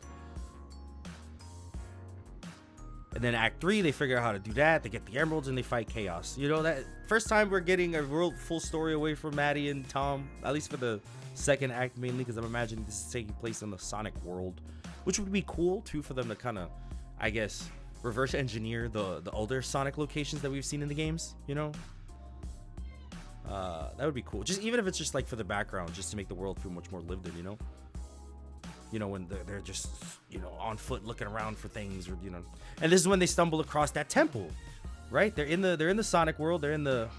And then Act 3, they figure out how to do that. They get the emeralds and they fight Chaos. You know, that first time we're getting a real full story away from Maddie and Tom, at least for the second act mainly, because I'm imagining this is taking place in the Sonic world, which would be cool too for them to kind of, I guess, reverse engineer the older Sonic locations that we've seen in the games, you know? That would be cool. Just even if it's just like for the background, just to make the world feel much more lived in, you know? You know, when they're just, you know, on foot looking around for things, or, you know. And this is when they stumble across that temple, right? They're in the Sonic world. They're in the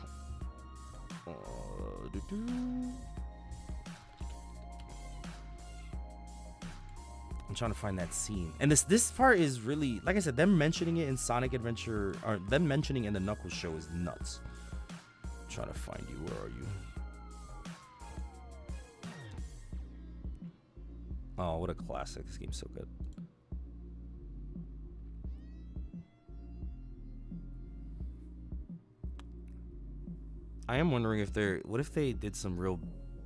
I'm trying to find that scene. And this part is really, like I said, them mentioning it in Sonic Adventure, or them mentioning in the Knuckles show, is nuts. I'm trying to find you. Where are you? Oh, what a classic. This game's so good. I am wondering if what if they did some real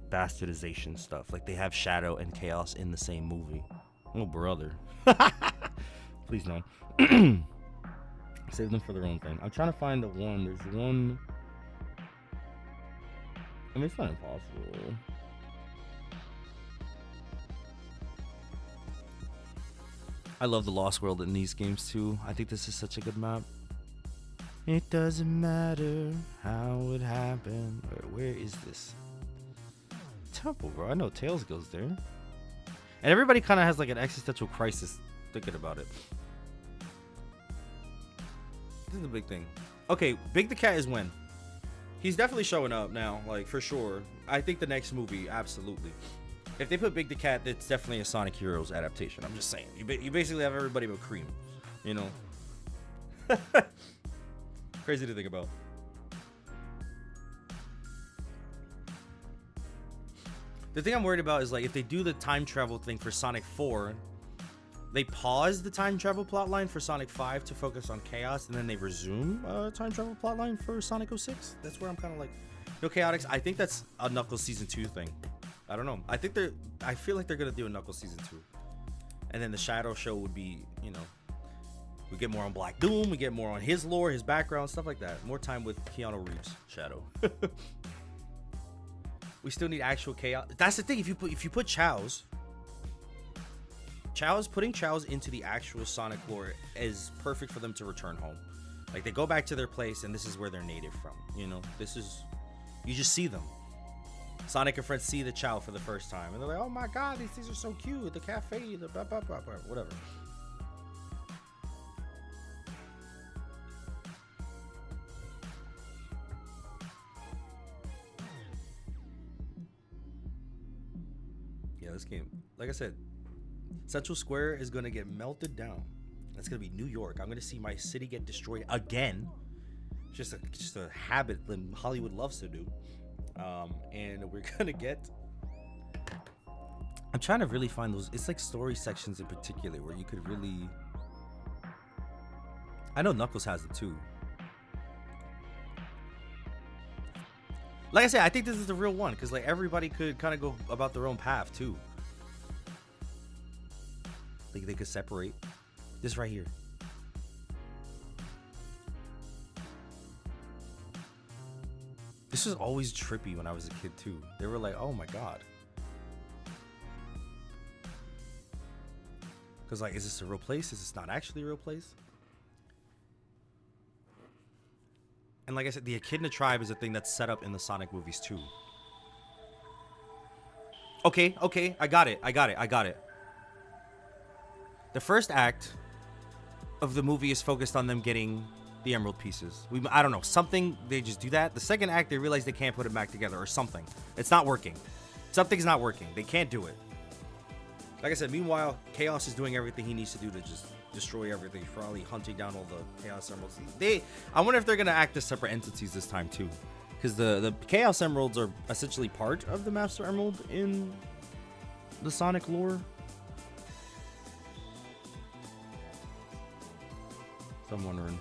bastardization stuff? Like they have Shadow and Chaos in the same movie. Oh, brother. Please no. Save them for their own thing. I'm trying to find the one. There's one. I mean, it's not impossible. I love the Lost World in these games too. I think this is such a good map. It doesn't matter how it happened. Where is this temple, bro? I know Tails goes there. And everybody kind of has like an existential crisis thinking about it. This is the big thing. Okay, Big the Cat is when? He's definitely showing up now, like for sure. I think the next movie, absolutely. If they put Big the Cat, it's definitely a Sonic Heroes adaptation. I'm just saying. You basically have everybody but Cream, you know? Crazy to think about. The thing I'm worried about is like if they do the time travel thing for Sonic 4, they pause the time travel plotline for Sonic 5 to focus on Chaos, and then they resume time travel plotline for Sonic 06. That's where I'm kind of like, no Chaotix. I think that's a Knuckles Season 2 thing. I don't know. I feel like they're gonna do a Knuckles Season 2, and then the Shadow show would be, you know, we get more on Black Doom, we get more on his lore, his background, stuff like that. More time with Keanu Reeves Shadow. We still need actual Chaos. That's the thing. If you put putting Chaos into the actual Sonic lore is perfect for them to return home. Like they go back to their place, and this is where they're native from. You know, you just see them. Sonic and friends see the Chao for the first time, and they're like, "Oh my God, these things are so cute! The cafe, the blah blah blah blah, whatever." Yeah, this game, like I said, Central Square is gonna get melted down. That's gonna be New York. I'm gonna see my city get destroyed again. Just a habit that Hollywood loves to do. And we're gonna get. I'm trying to really find those. It's like story sections in particular where you could really. I know Knuckles has it too. Like I said, I think this is the real one because like everybody could kind of go about their own path too. Like they could separate. This right here. This was always trippy when I was a kid too. They were like, "Oh my God." Because like, is this a real place? Is this not actually a real place? And like I said, the Echidna tribe is a thing that's set up in the Sonic movies too. Okay, I got it. The first act of the movie is focused on them getting the emerald pieces. I don't know, something, they just do that. The second act, they realize they can't put it back together or something. It's not working. Something's not working. They can't do it. Like I said, meanwhile, Chaos is doing everything he needs to do to just destroy everything. He's probably hunting down all the Chaos Emeralds. I wonder if they're going to act as separate entities this time too. Because the Chaos Emeralds are essentially part of the Master Emerald in the Sonic lore. So I'm wondering.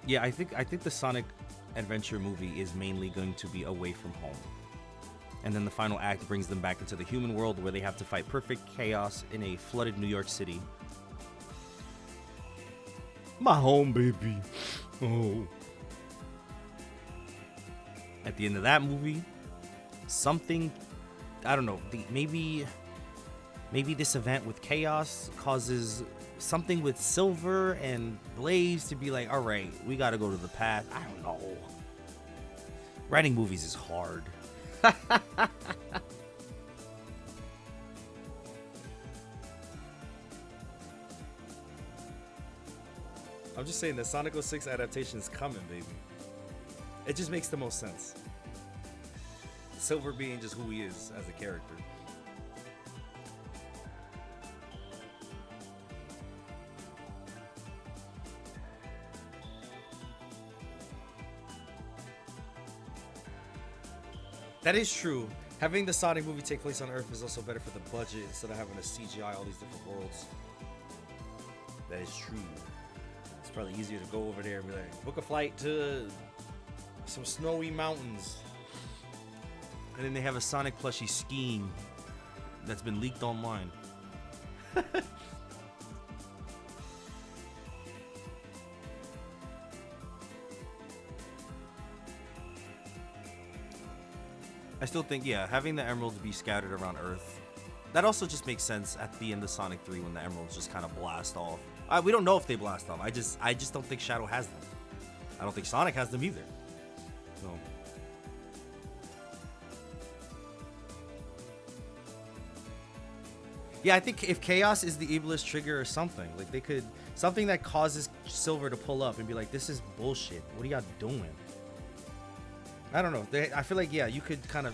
Yeah, I think the Sonic Adventure movie is mainly going to be away from home. And then the final act brings them back into the human world where they have to fight perfect chaos in a flooded New York City. My home, baby. Oh. At the end of that movie, something, I don't know, maybe this event with Chaos causes something with Silver and Blaze to be like, all right, we got to go to the path. I don't know. Writing movies is hard. I'm just saying the Sonic 06 adaptation is coming, baby. It just makes the most sense. Silver being just who he is as a character. That is true. Having the Sonic movie take place on Earth is also better for the budget instead of having to CGI all these different worlds. That is true. It's probably easier to go over there and be like, book a flight to some snowy mountains. And then they have a Sonic plushie skiing that's been leaked online. I still think, yeah, having the emeralds be scattered around Earth, that also just makes sense at the end of Sonic 3 when the emeralds just kind of blast off. We don't know if they blast off. I just don't think Shadow has them. I don't think Sonic has them either. So. Yeah, I think if Chaos is the ablest trigger or something, like they could, something that causes Silver to pull up and be like, this is bullshit. What are y'all doing? I don't know. I feel like, yeah, you could kind of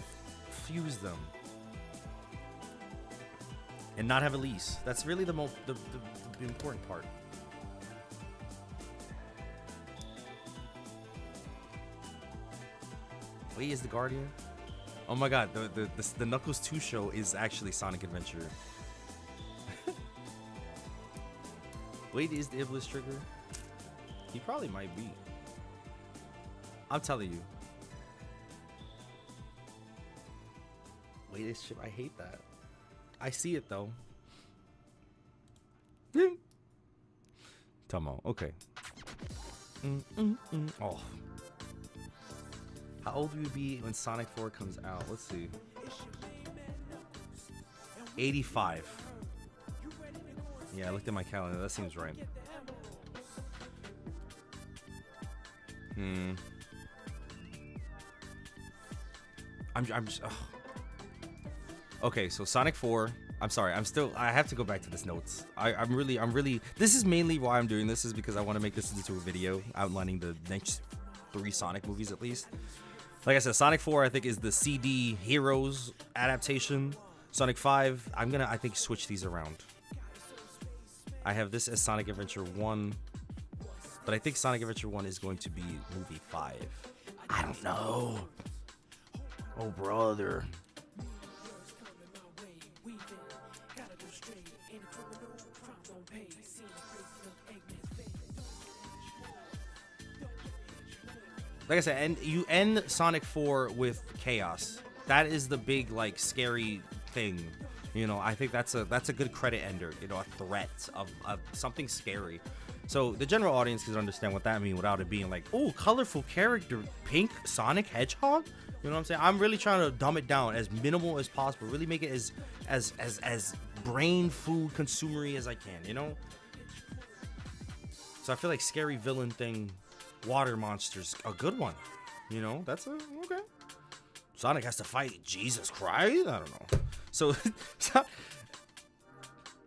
fuse them and not have Elise. That's really the important part. Wait, is the Guardian? Oh my god, the Knuckles 2 show is actually Sonic Adventure. Wait, is the Iblis Trigger? He probably might be. I'm telling you. Wait, this shit, I hate that. I see it though. Tomo, okay. Oh. How old will you be when Sonic 4 comes out? Let's see. 85. Yeah, I looked at my calendar. That seems right. I'm just. Ugh. Okay, so Sonic 4. I'm sorry. I have to go back to this notes. I'm really. This is mainly why I'm doing this, is because I want to make this into a video outlining the next 3 Sonic movies at least. Like I said, Sonic 4 I think is the CD Heroes adaptation. Sonic 5, I'm gonna I think switch these around. I have this as Sonic Adventure 1, but I think Sonic Adventure 1 is going to be movie 5. I don't know. Oh brother. Like I said, and you end Sonic 4 with Chaos. That is the big, like, scary thing. You know, I think that's a good credit ender. You know, a threat of something scary. So the general audience can understand what that means without it being like, oh, colorful character, pink Sonic Hedgehog. You know what I'm saying? I'm really trying to dumb it down as minimal as possible. Really make it as brain food consumery as I can. You know. So I feel like scary villain thing. Water monsters, a good one. You know, that's a okay. Sonic has to fight Jesus Christ. I don't know. So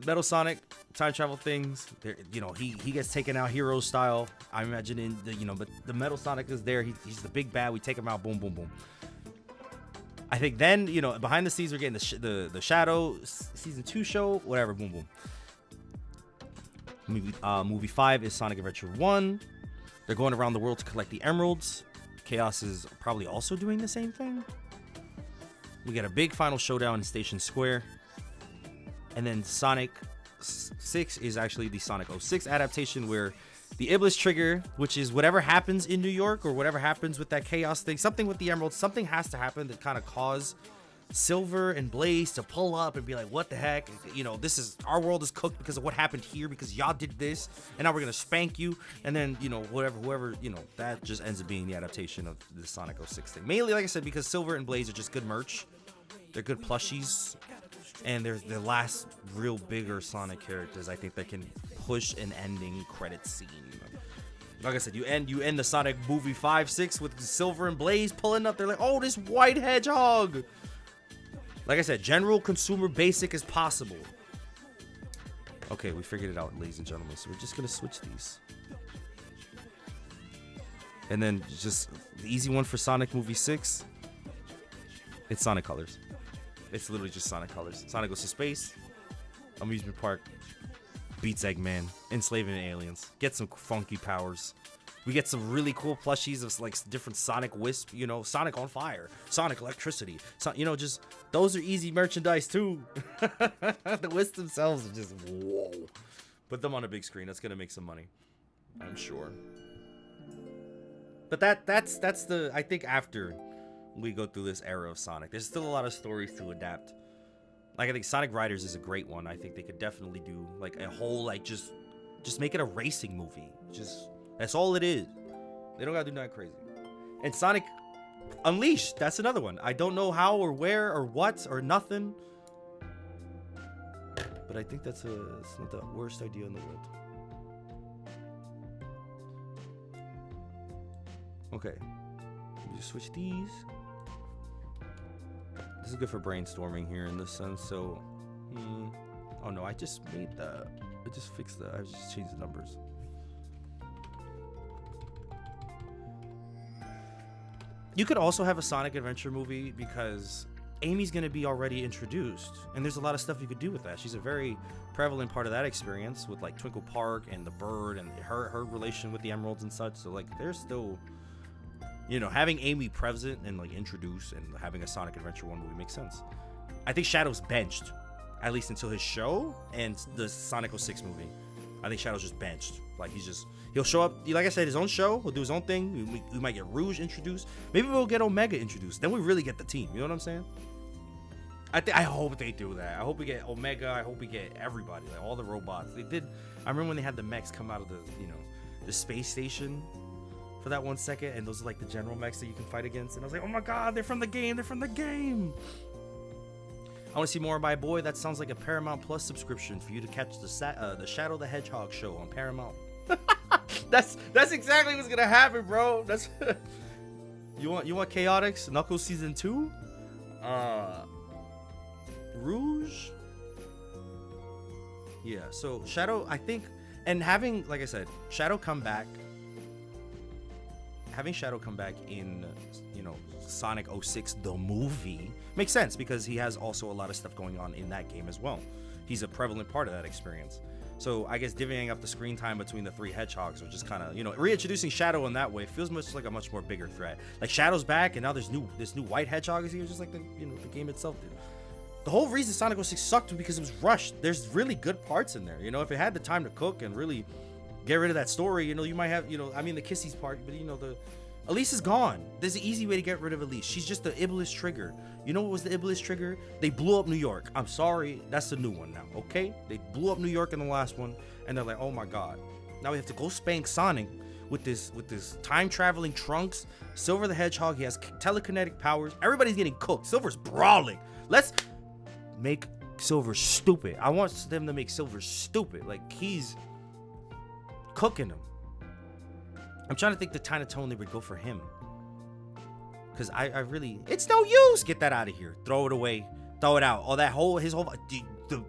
Metal Sonic, time travel things. You know, he gets taken out hero style. I imagine in the, you know, but the Metal Sonic is there. He's the big bad. We take him out. Boom, boom, boom. I think then, you know, behind the scenes we're getting the Shadow season 2 show. Whatever. Boom, boom. Movie 5 is Sonic Adventure 1. They're going around the world to collect the emeralds. Chaos is probably also doing the same thing. We get a big final showdown in Station Square. And then Sonic 6 is actually the Sonic 06 adaptation where the Iblis Trigger, which is whatever happens in New York or whatever happens with that Chaos thing, something with the emeralds, something has to happen that kind of cause Silver and Blaze to pull up and be like, what the heck? You know, this is, our world is cooked because of what happened here, because y'all did this, and now we're gonna spank you. And then, you know, whoever, you know, that just ends up being the adaptation of the Sonic 06 thing. Mainly, like I said, because Silver and Blaze are just good merch. They're good plushies. And they're the last real bigger Sonic characters I think that can push an ending credit scene. Like I said, you end the Sonic movie 5, 6 with Silver and Blaze pulling up. They're like, oh, this white hedgehog. Like I said, general consumer basic as possible. Okay, we figured it out, ladies and gentlemen. So we're just gonna switch these. And then just the easy one for Sonic movie 6. It's Sonic Colors. It's literally just Sonic Colors. Sonic goes to space, amusement park, beats Eggman, enslaving aliens, get some funky powers. We get some really cool plushies of like different Sonic Wisp, you know, Sonic on fire, Sonic electricity. So, you know, just those are easy merchandise too. The Wisps themselves are just whoa. Put them on a big screen. That's gonna make some money, I'm sure. But that's the, I think after we go through this era of Sonic, there's still a lot of stories to adapt. Like I think Sonic Riders is a great one. I think they could definitely do like a whole like just make it a racing movie. Just that's all it is. They don't gotta do nothing crazy. And Sonic Unleashed, that's another one. I don't know how or where or what or nothing. But I think it's not the worst idea in the world. Okay. Let me just switch these. This is good for brainstorming here in this sense. So, oh no, I just made that. I just fixed that. I just changed the numbers. You could also have a Sonic Adventure movie because Amy's going to be already introduced. And there's a lot of stuff you could do with that. She's a very prevalent part of that experience with like Twinkle Park and the bird and her relation with the emeralds and such. So like there's still You know, having Amy present and like introduce and having a Sonic Adventure 1 movie makes sense. I think Shadow's benched, at least until his show and the Sonic 06 movie. I think Shadow's just benched. Like he'll show up, like I said, his own show. He'll do his own thing. We might get Rouge introduced. Maybe we'll get Omega introduced. Then we really get the team. You know what I'm saying? I hope they do that. I hope we get Omega. I hope we get everybody, like all the robots. They did. I remember when they had the mechs come out of the space station for that 1 second, and those are like the general mechs that you can fight against. And I was like, oh my god, they're from the game. They're from the game. I want to see more of my boy. That sounds like a Paramount Plus subscription for you to catch the Shadow the Hedgehog show on Paramount. That's exactly what's gonna happen, bro. That's you want Chaotix Knuckles season 2, Rouge. Yeah, so Shadow, I think, and having, like I said, having Shadow come back in, Sonic 06 the movie makes sense because he has also a lot of stuff going on in that game as well. He's a prevalent part of that experience. So I guess divvying up the screen time between the 3 hedgehogs, or just kind of, reintroducing Shadow in that way feels much like a much more bigger threat. Like Shadow's back, and now this new white hedgehog is here, just like the game itself did. The whole reason Sonic 06 sucked was because it was rushed. There's really good parts in there. If it had the time to cook and really get rid of that story, you might have, the Kissies part, but Elise is gone. There's an easy way to get rid of Elise. She's just the Iblis trigger. You know what was the Iblis trigger? They blew up New York. I'm sorry, that's the new one now, okay? They blew up New York in the last one, and they're like, oh my god. Now we have to go spank Sonic with this time-traveling Trunks. Silver the Hedgehog, he has telekinetic powers. Everybody's getting cooked. Silver's brawling. Let's make Silver stupid. I want them to make Silver stupid. Like, he's cooking him. I'm trying to think the kind of tone they would go for him. Because I really, it's no use. Get that out of here. Throw it away. Throw it out. All that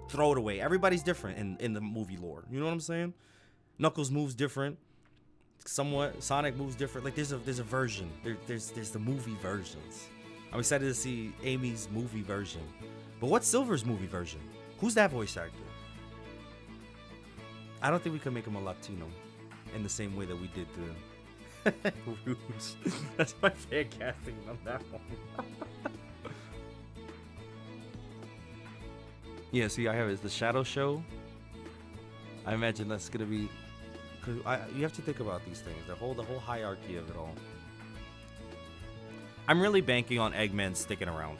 throw it away. Everybody's different in the movie lore. You know what I'm saying? Knuckles moves different. Somewhat. Sonic moves different. Like there's a version. There's the movie versions. I'm excited to see Amy's movie version. But what's Silver's movie version? Who's that voice actor? I don't think we can make him a Latino in the same way that we did the Rouge. That's my fan casting on that one. Yeah, see, I have it's the Shadow Show. I imagine that's gonna be, cause you have to think about these things. The whole hierarchy of it all. I'm really banking on Eggman sticking around.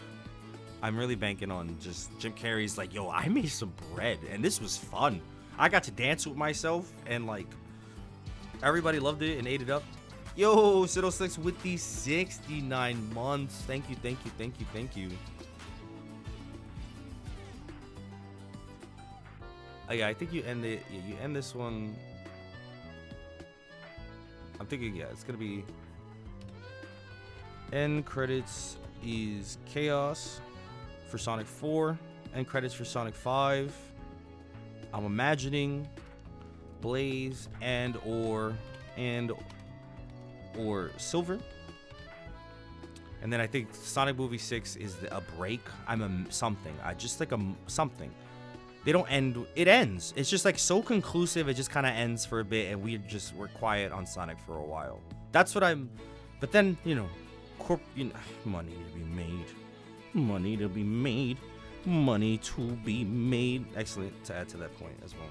I'm really banking on just Jim Carrey's like, yo, I made some bread and this was fun. I got to dance with myself and like everybody loved it and ate it up. Yo, Siddle6 with the 69 months. Thank you. Yeah, I think you end it. Yeah, you end this one. I'm thinking, yeah, it's gonna be end credits is Chaos for Sonic 4, end credits for Sonic 5. I'm imagining Blaze and or Silver. And then I think Sonic Movie 6 is a break. I'm a something. I just like a something. They don't end. It ends. It's just like so conclusive. It just kind of ends for a bit, and we're quiet on Sonic for a while. That's what I'm. But then money to be made. Money to be made. Money to be made. Excellent to add to that point as well.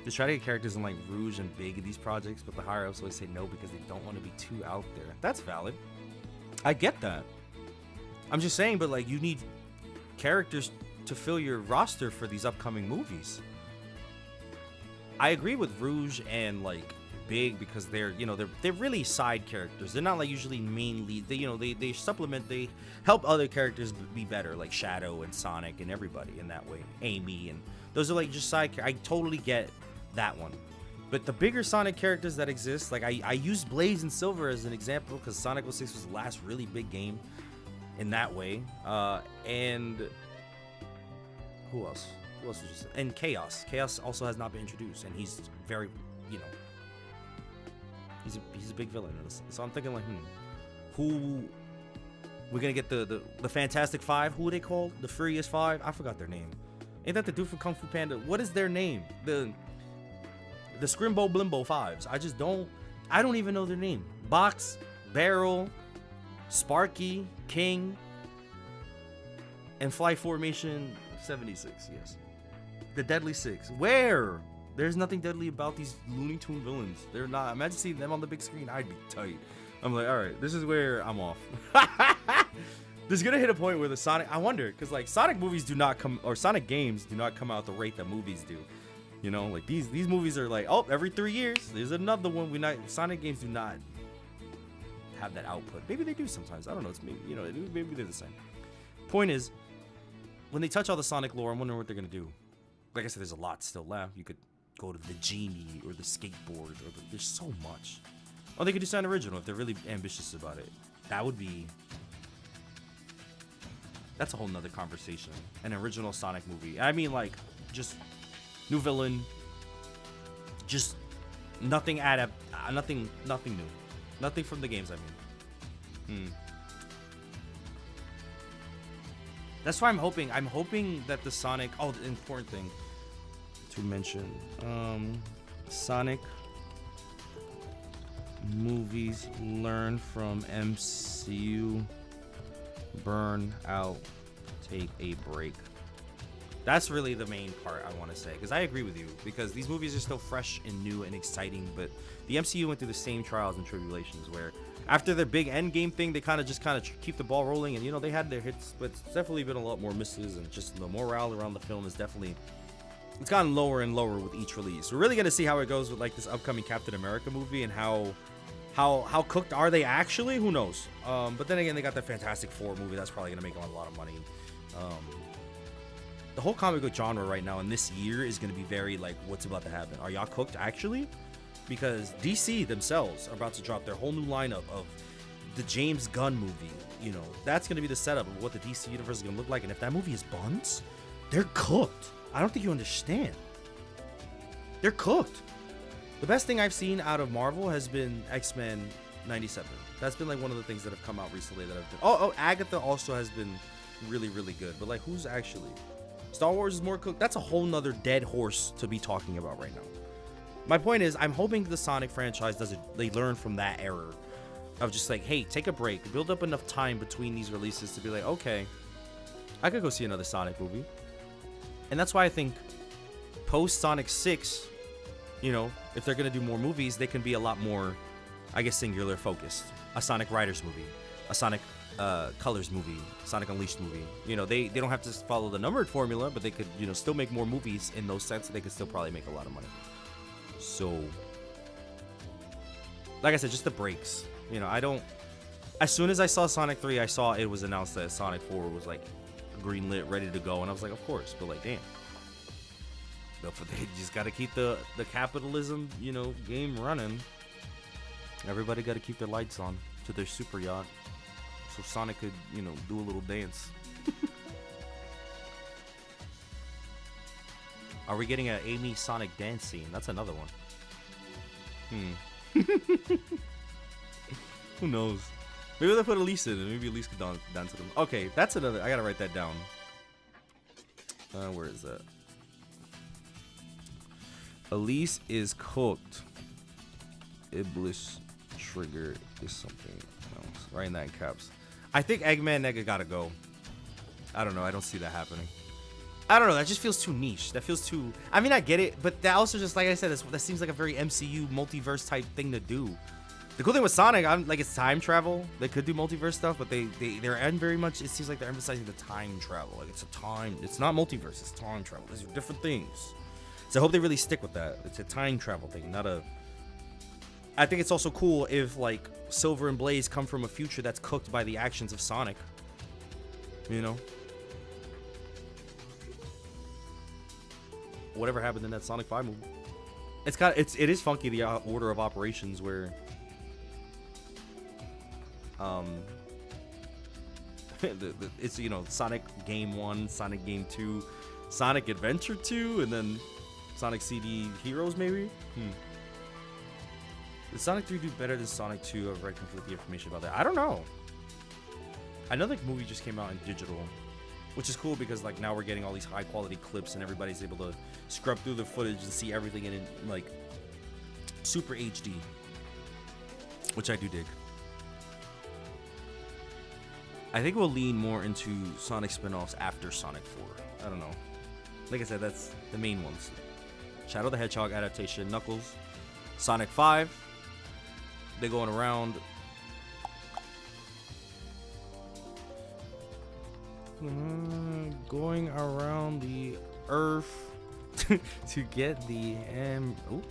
They try to get characters in like Rouge and Big in these projects, but the higher ups always say no because they don't want to be too out there. That's valid. I get that. I'm just saying, but like you need characters to fill your roster for these upcoming movies. I agree with Rouge and like Big because they're really side characters. They're not like usually main lead. They supplement. They help other characters be better, like Shadow and Sonic and everybody in that way. Amy and those are like just side. I totally get that one. But the bigger Sonic characters that exist, like I used Blaze and Silver as an example because Sonic 06 was the last really big game in that way. And who else? Who else was just? And Chaos. Chaos also has not been introduced, and he's very, he's a big villain in this. So I'm thinking like, who we're gonna get the Fantastic Five? Who are they called? The Furious Five? I forgot their name. Ain't that the dude from Kung Fu Panda? What is their name? the Scrimbo Blimbo Fives. I don't even know their name. Box, Barrel, Sparky, King, and Fly Formation 76. Yes, the Deadly Six. Where? There's nothing deadly about these Looney Tune villains. They're not. Imagine seeing them on the big screen. I'd be tight. I'm like, all right, this is where I'm off. There's gonna hit a point where the Sonic. I wonder, because like Sonic movies do not come, or Sonic games do not come out the rate that movies do. You know, like these movies are like, oh, every 3 years there's another one. Sonic games do not have that output. Maybe they do sometimes. I don't know. It's maybe, you know, maybe they're the same. Point is, when they touch all the Sonic lore, I'm wondering what they're gonna do. Like I said, there's a lot still left. You could go to the genie or the skateboard, or there's so much. Oh, they could do something original if they're really ambitious about it. That would be. That's a whole nother conversation. An original Sonic movie. I mean, like, just new villain. Just nothing nothing new. Nothing from the games, I mean. That's why I'm hoping. I'm hoping that the Sonic. Oh, the important thing to mention. Sonic movies learn from MCU. Burn out, take a break. That's really the main part I want to say, because I agree with you, because these movies are still fresh and new and exciting, but the MCU went through the same trials and tribulations where after their big end game thing, they kind of keep the ball rolling, and you know, they had their hits, but it's definitely been a lot more misses, and just the morale around the film is definitely, it's gotten lower and lower with each release. We're really going to see how it goes with like this upcoming Captain America movie, and how cooked are they actually? Who knows? But then again, they got the Fantastic Four movie that's probably gonna make them a lot of money. The whole comic book genre right now in this year is gonna be very like, what's about to happen? Are y'all cooked actually? Because DC themselves are about to drop their whole new lineup of the James Gunn movie. You know, that's gonna be the setup of what the DC universe is gonna look like. And if that movie is buns, they're cooked. I don't think you understand. They're cooked. The best thing I've seen out of Marvel has been X-Men 97. That's been like one of the things that have come out recently that I've been. Oh, Agatha also has been really, really good. But like, who's actually? Star Wars is more cooked. That's a whole nother dead horse to be talking about right now. My point is, I'm hoping the Sonic franchise they learn from that error of just like, hey, take a break, build up enough time between these releases to be like, okay, I could go see another Sonic movie. And that's why I think post Sonic 6, you know, if they're going to do more movies, they can be a lot more, I guess, singular focused. A Sonic Riders movie, a Sonic Colors movie, Sonic Unleashed movie. You know, they don't have to follow the numbered formula, but they could, you know, still make more movies in those sets. They could still probably make a lot of money. So, like I said, just the breaks. You know, as soon as I saw Sonic 3, I saw it was announced that Sonic 4 was like greenlit, ready to go. And I was like, of course, but like, damn. But they just got to keep the capitalism, you know, game running. Everybody got to keep their lights on to their super yacht, so Sonic could, you know, do a little dance. Are we getting an Amy Sonic dance scene? That's another one. Who knows? Maybe they'll put Elise in it. Maybe Elise could dance with them. Okay, that's another. I gotta write that down. Where is that? Elise is cooked. Iblis Trigger is something else. Writing that in caps. I think Eggman Nega gotta go. I don't know. I don't see that happening. I don't know. That just feels too niche. That feels too. I mean, I get it, but that also just, like I said, that seems like a very MCU multiverse type thing to do. The cool thing with Sonic, like, it's time travel. They could do multiverse stuff, but they're very much. It seems like they're emphasizing the time travel. Like, it's a time. It's not multiverse. It's time travel. These are different things. So I hope they really stick with that. It's a time travel thing, not a. I think it's also cool if like Silver and Blaze come from a future that's cooked by the actions of Sonic. You know. Whatever happened in that Sonic 5 movie. It is funky, the order of operations where it's, you know, Sonic Game 1, Sonic Game 2, Sonic Adventure 2, and then Sonic CD Heroes maybe? Did Sonic 3 do better than Sonic 2? I've read conflicting information about that. I don't know. I know the movie just came out in digital, which is cool because like now we're getting all these high quality clips and everybody's able to scrub through the footage and see everything in like Super HD, which I do dig. I think we'll lean more into Sonic spin-offs after Sonic 4. I don't know. Like I said, that's the main ones. Shadow the Hedgehog adaptation, Knuckles, Sonic 5. They're going around. Going around the Earth to get the emeralds.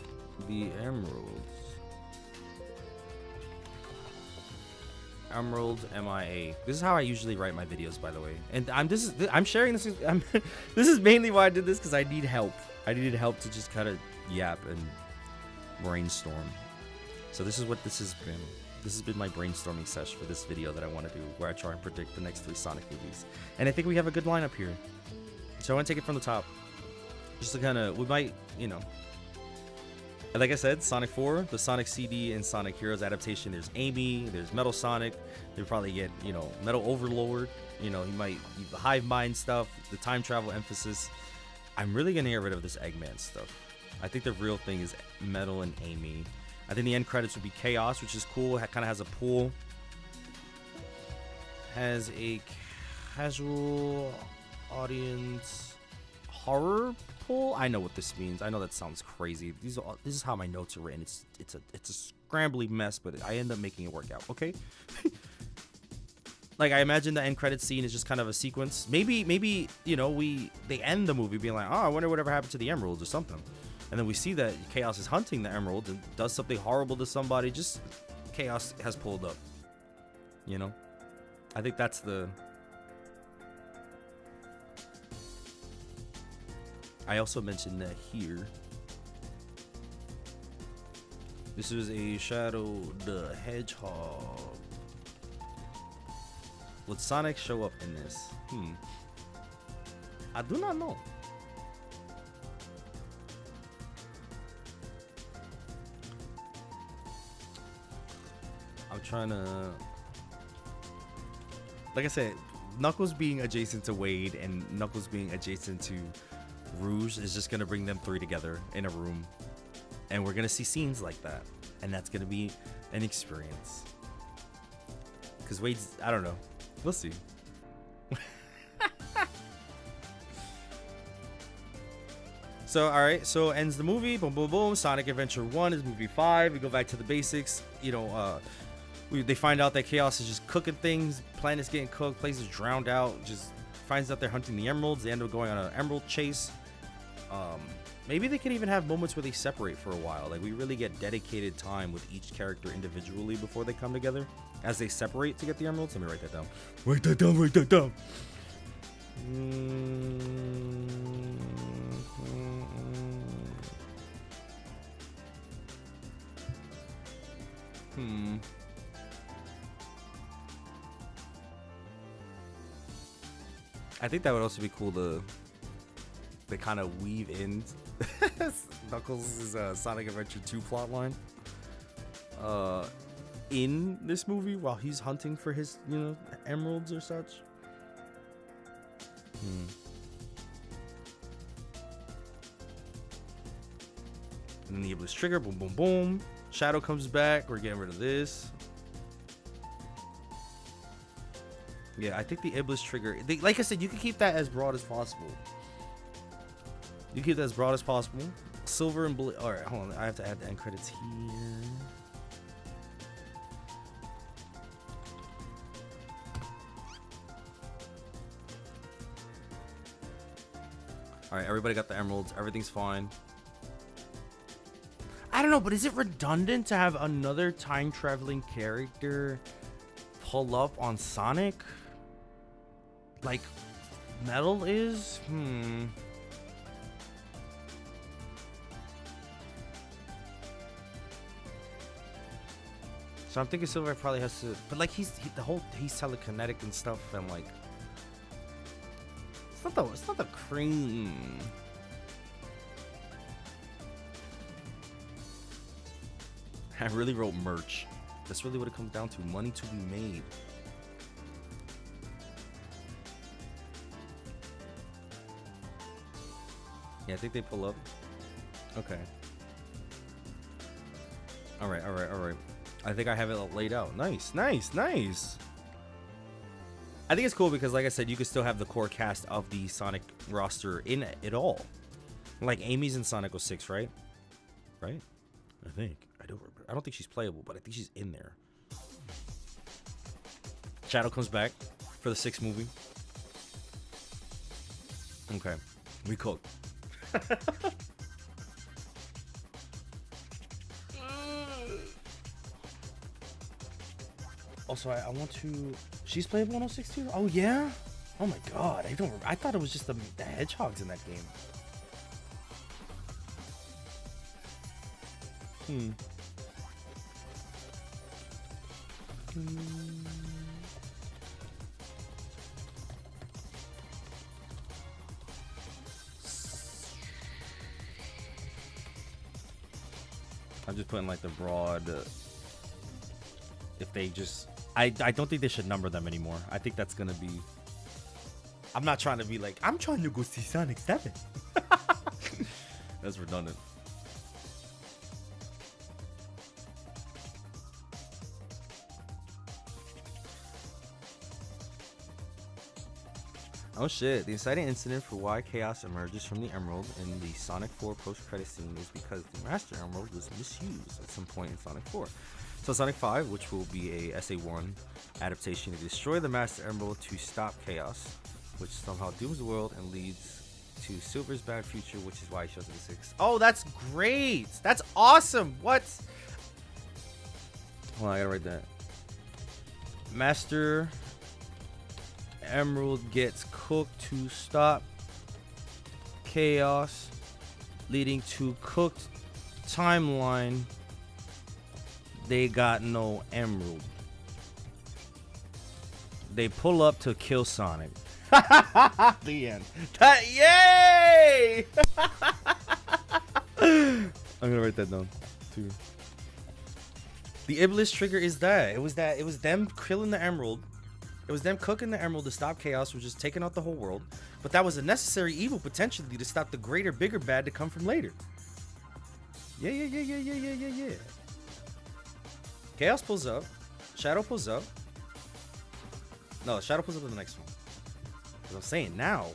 Emeralds MIA. This is how I usually write my videos, by the way. And I'm sharing this. This is mainly why I did this, because I need help. I needed help to just kind of yap and brainstorm. So this is what this has been. This has been my brainstorming session for this video that I want to do, where I try and predict the next 3 Sonic movies. And I think we have a good lineup here. So I want to take it from the top. Just to kind of, we might, you know. And like I said, Sonic 4, the Sonic CD and Sonic Heroes adaptation. There's Amy, there's Metal Sonic. They'll probably get, you know, Metal Overlord. You know, he might, the Hive Mind stuff, the time travel emphasis. I'm really going to get rid of this Eggman stuff. I think the real thing is Metal and Amy. I think the end credits would be Chaos, which is cool. It kind of has a pool. Has a casual audience horror pool. I know what this means. I know that sounds crazy. This is how my notes are written. It's a scrambly mess, but I end up making it work out. Okay. Like, I imagine the end credits scene is just kind of a sequence. Maybe you know, they end the movie being like, oh, I wonder whatever happened to the emeralds or something. And then we see that Chaos is hunting the emerald and does something horrible to somebody. Just Chaos has pulled up. You know? I think that's the... I also mentioned that here. This was a Shadow the Hedgehog. Would Sonic show up in this? I do not know. I'm trying to, like I said, Knuckles being adjacent to Wade and Knuckles being adjacent to Rouge is just gonna bring them 3 together in a room, and we're gonna see scenes like that, and that's gonna be an experience. Cause Wade's, I don't know, we'll see. So, all right, so ends the movie. Boom, boom, boom. Sonic Adventure 1 is movie 5. We go back to the basics. You know, they find out that Chaos is just cooking things. Planet's getting cooked. Place is drowned out. Just finds out they're hunting the emeralds. They end up going on an emerald chase. Maybe they can even have moments where they separate for a while. Like, we really get dedicated time with each character individually before they come together. As they separate to get the emeralds. Let me write that down. Write that down. Write that down. I think that would also be cool to kind of weave in Knuckles' Sonic Adventure 2 plotline in this movie while he's hunting for his, you know, emeralds or such. And then the Iblis Trigger, boom, boom, boom. Shadow comes back. We're getting rid of this. Yeah, I think the Iblis Trigger, like I said, you can keep that as broad as possible. You keep that as broad as possible. Silver and blue. All right, hold on. I have to add the end credits here. All right, everybody got the emeralds. Everything's fine. I don't know, but is it redundant to have another time-traveling character pull up on Sonic? Like Metal is? So I'm thinking Silver probably has to, but like he's telekinetic and stuff, and like it's not the cream. I really wrote merch. That's really what it comes down to. Money to be made. Yeah, I think they pull up. Okay. All right, all right, all right. I think I have it laid out. Nice, nice, nice. I think it's cool because, like I said, you can still have the core cast of the Sonic roster in it all. Like Amy's in Sonic 06, right? Right? I think. I don't remember. I don't think she's playable, but I think she's in there. Shadow comes back for the 6th movie. Okay. We cooked. Also, I want to... She's playable in 06 too? Oh, yeah? Oh my god. I don't... I thought it was just the hedgehogs in that game. I'm just putting like the broad... if they just... I don't think they should number them anymore. I think that's gonna be... I'm not trying to be like, I'm trying to go see Sonic 7. That's redundant. Oh shit, the inciting incident for why Chaos emerges from the Emerald in the Sonic 4 post-credit scene is because the Master Emerald was misused at some point in Sonic 4. So Sonic 5, which will be a SA1 adaptation to destroy the Master Emerald to stop Chaos, which somehow dooms the world and leads to Silver's bad future, which is why he shows up in 6. Oh, that's great! That's awesome! What? Hold on, I gotta write that. Master Emerald gets cooked to stop Chaos, leading to cooked timeline. They got no emerald. They pull up to kill Sonic. The end. Yay! I'm gonna write that down too. The Iblis trigger is that. It was them killing the emerald. It was them cooking the emerald to stop Chaos, which is taking out the whole world. But that was a necessary evil potentially to stop the greater, bigger bad to come from later. Yeah. Chaos pulls up. Shadow pulls up. No, Shadow pulls up in the next one. Because I'm saying now,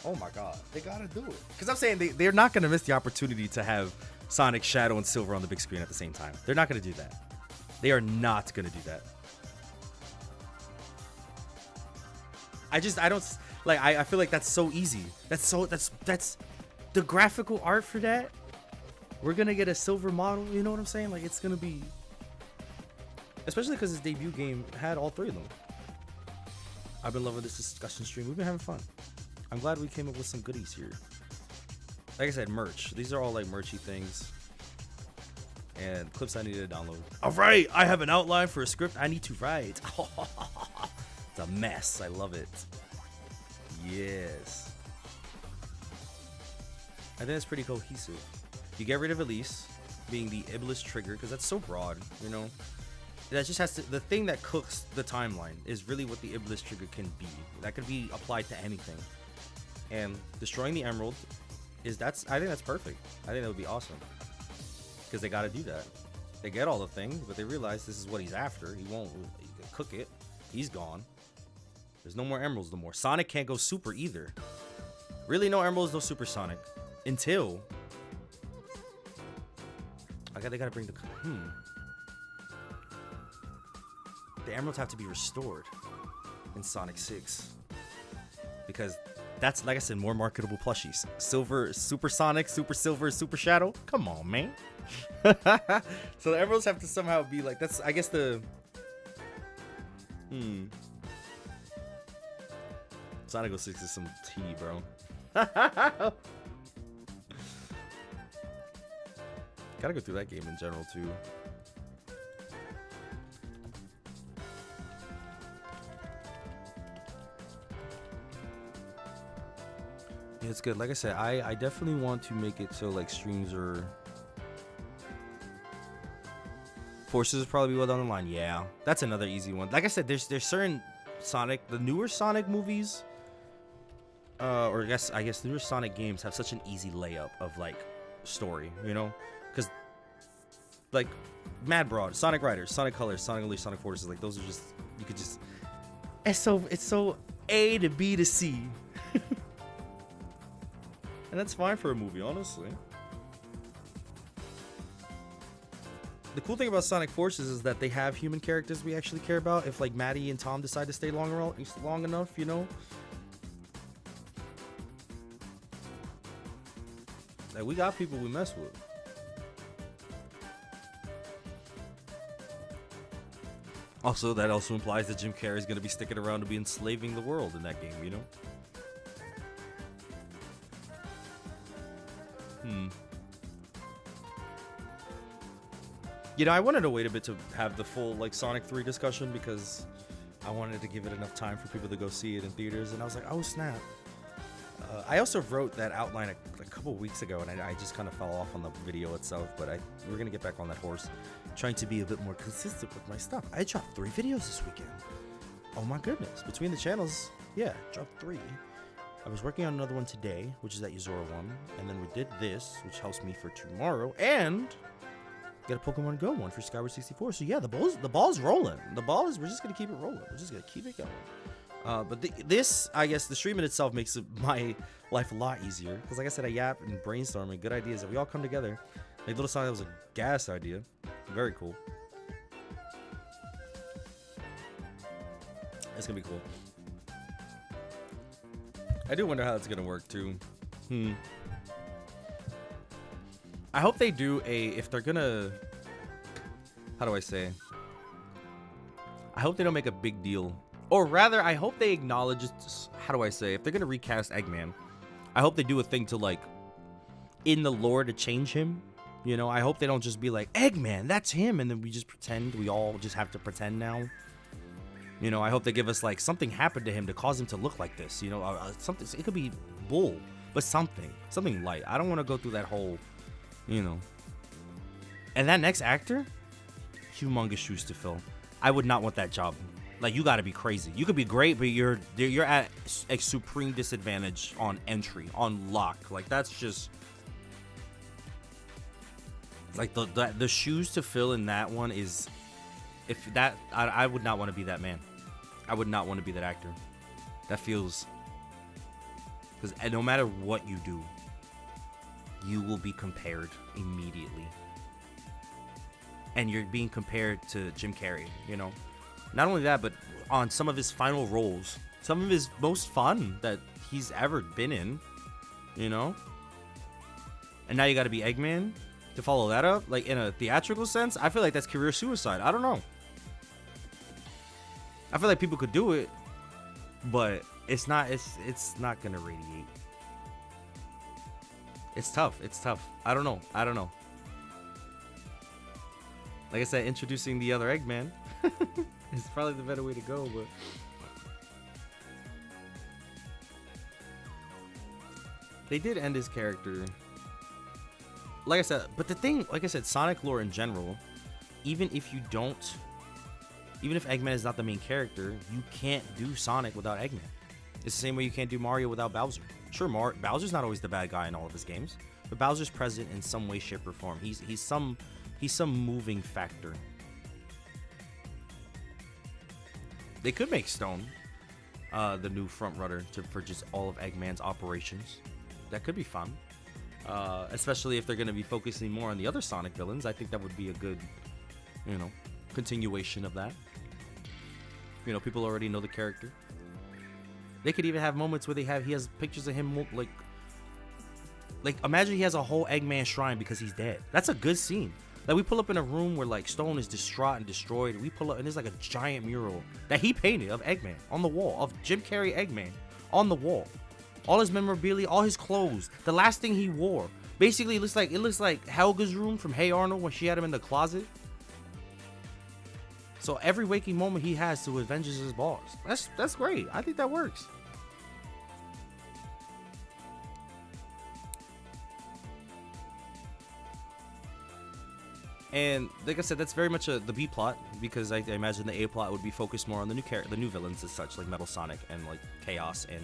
oh my god, they gotta do it. Because I'm saying they're not gonna miss the opportunity to have Sonic, Shadow, and Silver on the big screen at the same time. They're not gonna do that. They are not gonna do that. I don't like. I feel like that's so easy. That's the graphical art for that. We're gonna get a Silver model. You know what I'm saying? Like it's gonna be. Especially because his debut game had all 3 of them. I've been loving this discussion stream. We've been having fun. I'm glad we came up with some goodies here. Like I said, merch. These are all like merchy things. And clips I need to download. All right, I have an outline for a script I need to write. It's a mess. I love it. Yes. I think it's pretty cohesive. You get rid of Elise being the Iblis trigger because that's so broad, you know. That just has to, the thing that cooks the timeline is really what the Iblis trigger can be. That could be applied to anything. And destroying the emerald I think that's perfect. I think that would be awesome. Because they got to do that. They get all the things, but they realize this is what he's after. He won't cook it. He's gone. There's no more emeralds no more. Sonic can't go super either. Really, no emeralds, no super Sonic. Until they gotta bring the the emeralds have to be restored in Sonic 6. Because that's, like I said, more marketable plushies. Silver, Super Sonic, Super Silver, Super Shadow. Come on, man. So the emeralds have to somehow be like, that's, I guess the Sonic 06 is some tea, bro. Gotta go through that game in general too. Yeah, it's good. Like I said, I definitely want to make it so like streams are Forces would probably be well down the line. Yeah, that's another easy one. Like I said, there's certain Sonic, the newer Sonic movies, or I guess newer Sonic games have such an easy layup of like story, you know, because like mad broad. Sonic Riders, Sonic Colors, Sonic Unleashed, Sonic Forces. Like those are just, you could just. It's so A to B to C. And that's fine for a movie, honestly. The cool thing about Sonic Forces is that they have human characters we actually care about. If like Maddie and Tom decide to stay long enough, you know. Like we got people we mess with. Also, that also implies that Jim Carrey is going to be sticking around to be enslaving the world in that game, you know? You know, I wanted to wait a bit to have the full, like, Sonic 3 discussion because I wanted to give it enough time for people to go see it in theaters, and I was like, oh, snap. I also wrote that outline a couple weeks ago, and I just kind of fell off on the video itself, but we're going to get back on that horse, trying to be a bit more consistent with my stuff. I dropped 3 videos this weekend. Oh my goodness. Between the channels, yeah, dropped 3. I was working on another one today, which is that Yuzora one, and then we did this, which helps me for tomorrow, and got a Pokemon Go one for Skyward 64. So yeah, the ball's rolling. We're just going to keep it rolling. We're just going to keep it going. But this, I guess, the stream in itself makes my life a lot easier. Because like I said, I yap and brainstorming good ideas that we all come together. Like Little Sonic, that was a gas idea. Very cool. It's going to be cool. I do wonder how that's going to work, too. I hope they do if they're going to... How do I say? I hope they don't make a big deal. Or rather, I hope they acknowledge, how do I say, if they're going to recast Eggman, I hope they do a thing to, like, in the lore to change him. You know, I hope they don't just be like, Eggman, that's him, and then we just pretend, we all just have to pretend now. You know, I hope they give us, like, something happened to him to cause him to look like this. You know, something, it could be bull, but something light. I don't want to go through that whole, you know. And that next actor, humongous shoes to fill. I would not want that job. Like, you gotta be crazy. You could be great, but you're at a supreme disadvantage on entry, on lock. Like, that's just... Like, the shoes to fill in that one is... If that... I would not want to be that man. I would not want to be that actor. That feels... Because no matter what you do, you will be compared immediately. And you're being compared to Jim Carrey, you know? Not only that, but on some of his final roles, some of his most fun that he's ever been in, you know? And now you got to be Eggman to follow that up. Like, in a theatrical sense, I feel like that's career suicide. I don't know. I feel like people could do it, but it's not going to radiate. It's tough. I don't know. Like I said, introducing the other Eggman is probably the better way to go, but... They did end his character. Like I said, but the thing, like I said, Sonic lore in general, even if Eggman is not the main character, you can't do Sonic without Eggman. It's the same way you can't do Mario without Bowser. Sure, Bowser's not always the bad guy in all of his games, but Bowser's present in some way, shape, or form. He's some moving factor. They could make Stone the new front runner for just all of Eggman's operations. That could be fun. Especially if they're going to be focusing more on the other Sonic villains. I think that would be a good, you know, continuation of that. You know, people already know the character. They could even have moments where he has pictures of him, like imagine he has a whole Eggman shrine because he's dead. That's a good scene. Like, we pull up in a room where, like, Stone is distraught and destroyed. We pull up, and there's, like, a giant mural that he painted of Eggman on the wall, of Jim Carrey Eggman on the wall. All his memorabilia, all his clothes, the last thing he wore. Basically, it looks like Helga's room from Hey Arnold when she had him in the closet. So every waking moment he has to avenge his boss. That's great. I think that works. And like I said, that's very much the B plot, because I imagine the A plot would be focused more on the new villains as such, like Metal Sonic and like Chaos. And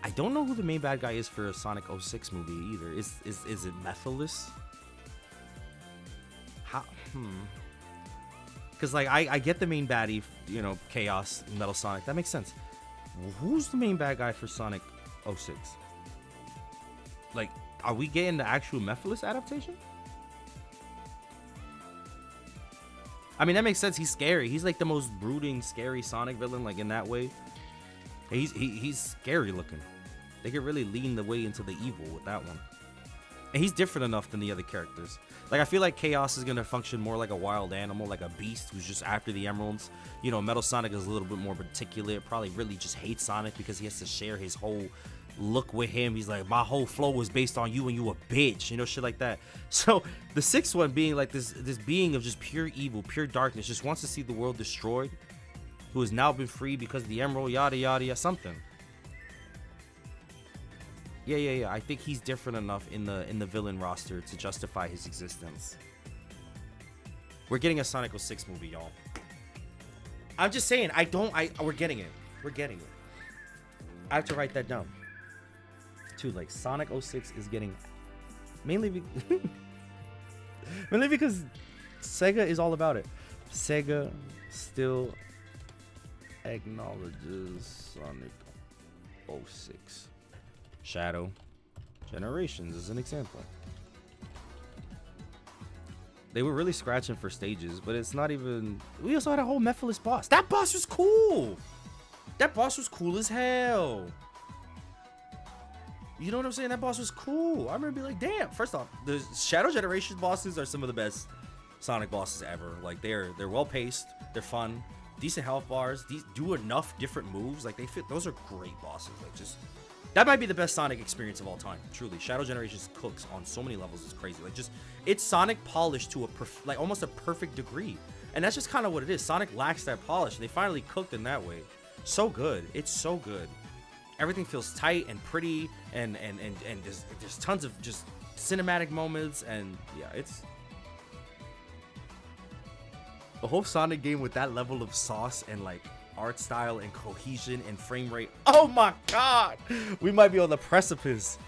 I don't know who the main bad guy is for a Sonic 06 movie either. Is it Methylis? How? Because like I get the main baddie, you know, Chaos, Metal Sonic. That makes sense. Who's the main bad guy for Sonic 06? Like, are we getting the actual Mephiles adaptation? I mean, that makes sense. He's scary. He's like the most brooding, scary Sonic villain, like in that way. He's scary looking. They could really lean the way into the evil with that one. And he's different enough than the other characters. Like, I feel like Chaos is gonna function more like a wild animal, like a beast who's just after the emeralds. You know, Metal Sonic is a little bit more particular. Probably really just hates Sonic because he has to share his whole look with him. He's like, my whole flow was based on you and you a bitch, you know, shit like that. So the sixth one being like this being of just pure evil, pure darkness, just wants to see the world destroyed, who has now been free because of the emerald, yada yada yada, something. Yeah. I think he's different enough in the villain roster to justify his existence. We're getting a Sonic 06 movie, y'all. I'm just saying, we're getting it. We're getting it. I have to write that down. Too, like, Sonic 06 is getting mainly because Sega is all about it. Sega still acknowledges Sonic 06. Shadow Generations is an example. They were really scratching for stages, but it's not even. We also had a whole Mephiles boss. That boss was cool. That boss was cool as hell. You know what I'm saying? That boss was cool. I remember being like, damn. First off, the Shadow Generations bosses are some of the best Sonic bosses ever. Like, they're well paced, they're fun, decent health bars. These do enough different moves. Like, they fit. Those are great bosses. Like, just. That might be the best Sonic experience of all time. Truly, Shadow Generations cooks on so many levels. It's crazy. Like, just it's Sonic polished to a almost a perfect degree, and that's just kind of what it is. Sonic lacks that polish, and they finally cooked in that way. So good. It's so good. Everything feels tight and pretty, and there's tons of just cinematic moments, and yeah, it's the whole Sonic game with that level of sauce and like art style and cohesion and frame rate. Oh my god, we might be on the precipice.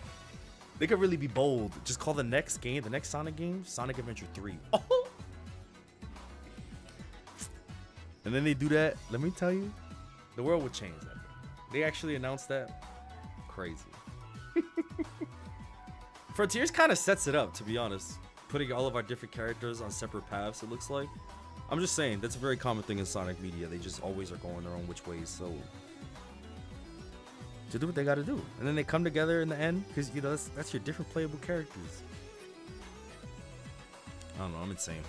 They could really be bold. Just call the next game, the next Sonic game, Sonic Adventure 3. Oh. And then they do that. Let me tell you, the world would change. That they actually announced that. Crazy. Frontiers kind of sets it up, to be honest. Putting all of our different characters on separate paths, it looks like. I'm just saying, that's a very common thing in Sonic media. They just always are going their own which ways, so to do what they gotta do. And then they come together in the end, because, you know, that's your different playable characters. I don't know, I'm insane.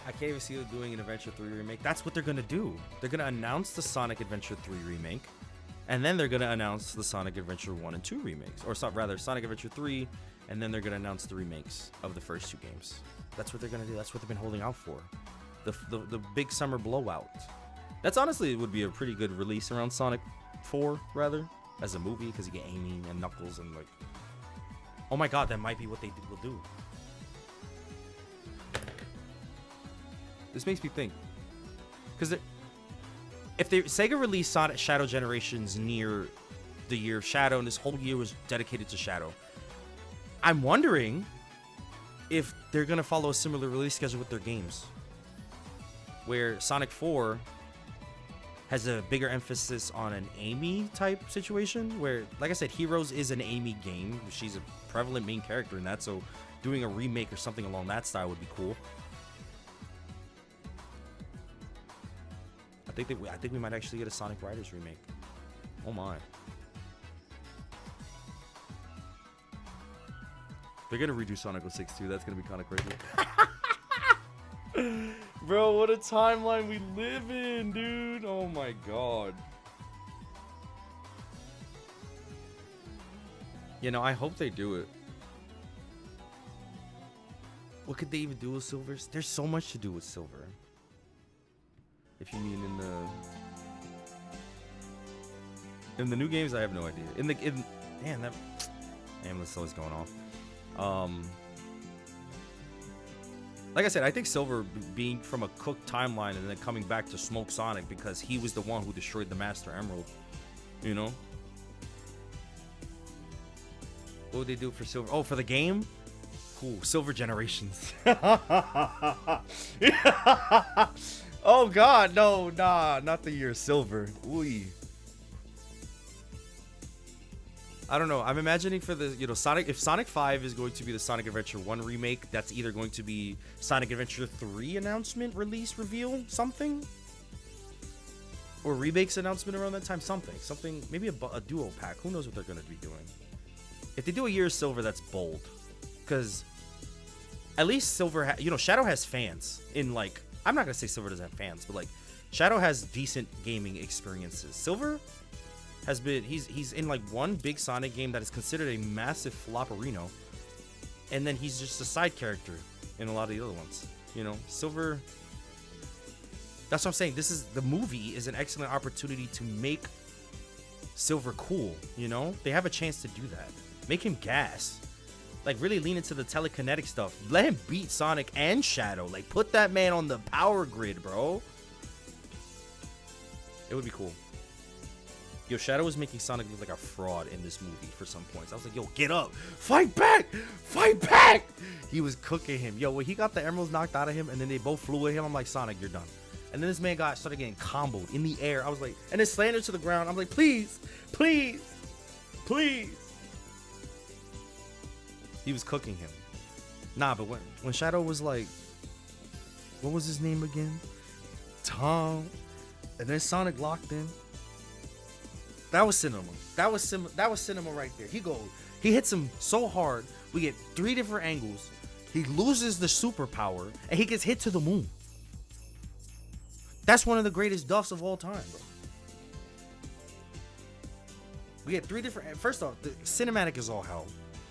I can't even see them doing an Adventure 3 remake. That's what they're gonna do. They're gonna announce the Sonic Adventure 3 remake, and then they're gonna announce the Sonic Adventure 1 and 2 remakes, or rather Sonic Adventure 3, and then they're gonna announce the remakes of the first two games. That's what they're gonna do. That's what they've been holding out for. The big summer blowout. That's honestly would be a pretty good release around Sonic 4, rather, as a movie, because you get Amy and Knuckles and like. Oh my god, that might be what they will do. This makes me think, because if Sega released Sonic Shadow Generations near the year of Shadow, and this whole year was dedicated to Shadow, I'm wondering if they're gonna follow a similar release schedule with their games, where Sonic 4 has a bigger emphasis on an Amy type situation, where, like I said, Heroes is an Amy game. She's a prevalent main character in that, so doing a remake or something along that style would be cool. I think we might actually get a Sonic Riders remake. Oh my. They're gonna redo Sonic 06 too. That's gonna be kind of crazy. Bro, what a timeline we live in, dude. Oh my god. You know, I hope they do it. What could they even do with Silver? There's so much to do with Silver. If you mean in the new games, I have no idea. Damn, this always going off. Like I said, I think Silver being from a cooked timeline and then coming back to smoke Sonic because he was the one who destroyed the Master Emerald. You know? What would they do for Silver? Oh, for the game? Cool. Silver Generations. Oh God, no, nah, not the year Silver. Ooh. I don't know. I'm imagining for the, Sonic, if Sonic 5 is going to be the Sonic Adventure 1 remake, that's either going to be Sonic Adventure 3 announcement, release, reveal, something. Or remakes announcement around that time, something, maybe a duo pack. Who knows what they're going to be doing. If they do a year Silver, that's bold. Because at least Silver, Shadow has fans in, like, I'm not going to say Silver doesn't have fans, but, like, Shadow has decent gaming experiences. Silver has been, he's in like one big Sonic game that is considered a massive flopperino, and then he's just a side character in a lot of the other ones. Silver, that's what I'm saying. The movie is an excellent opportunity to make Silver cool. They have a chance to do that. Make him gas, like really lean into the telekinetic stuff. Let him beat Sonic and Shadow. Like, put that man on the power grid, bro. It would be cool. Yo, Shadow was making Sonic look like a fraud in this movie for some points. I was like, yo, get up. Fight back. Fight back. He was cooking him. Yo, when he got the emeralds knocked out of him and then they both flew at him, I'm like, Sonic, you're done. And then this man started getting comboed in the air. I was like, and then slandered to the ground. I'm like, please, please, please. He was cooking him. Nah, but when Shadow was like, what was his name again? Tom. And then Sonic locked in. That was cinema. That was cinema right there. He hits him so hard. We get 3 different angles. He loses the superpower and he gets hit to the moon. That's one of the greatest duffs of all time, bro. We get 3 different. First off, the cinematic is all hell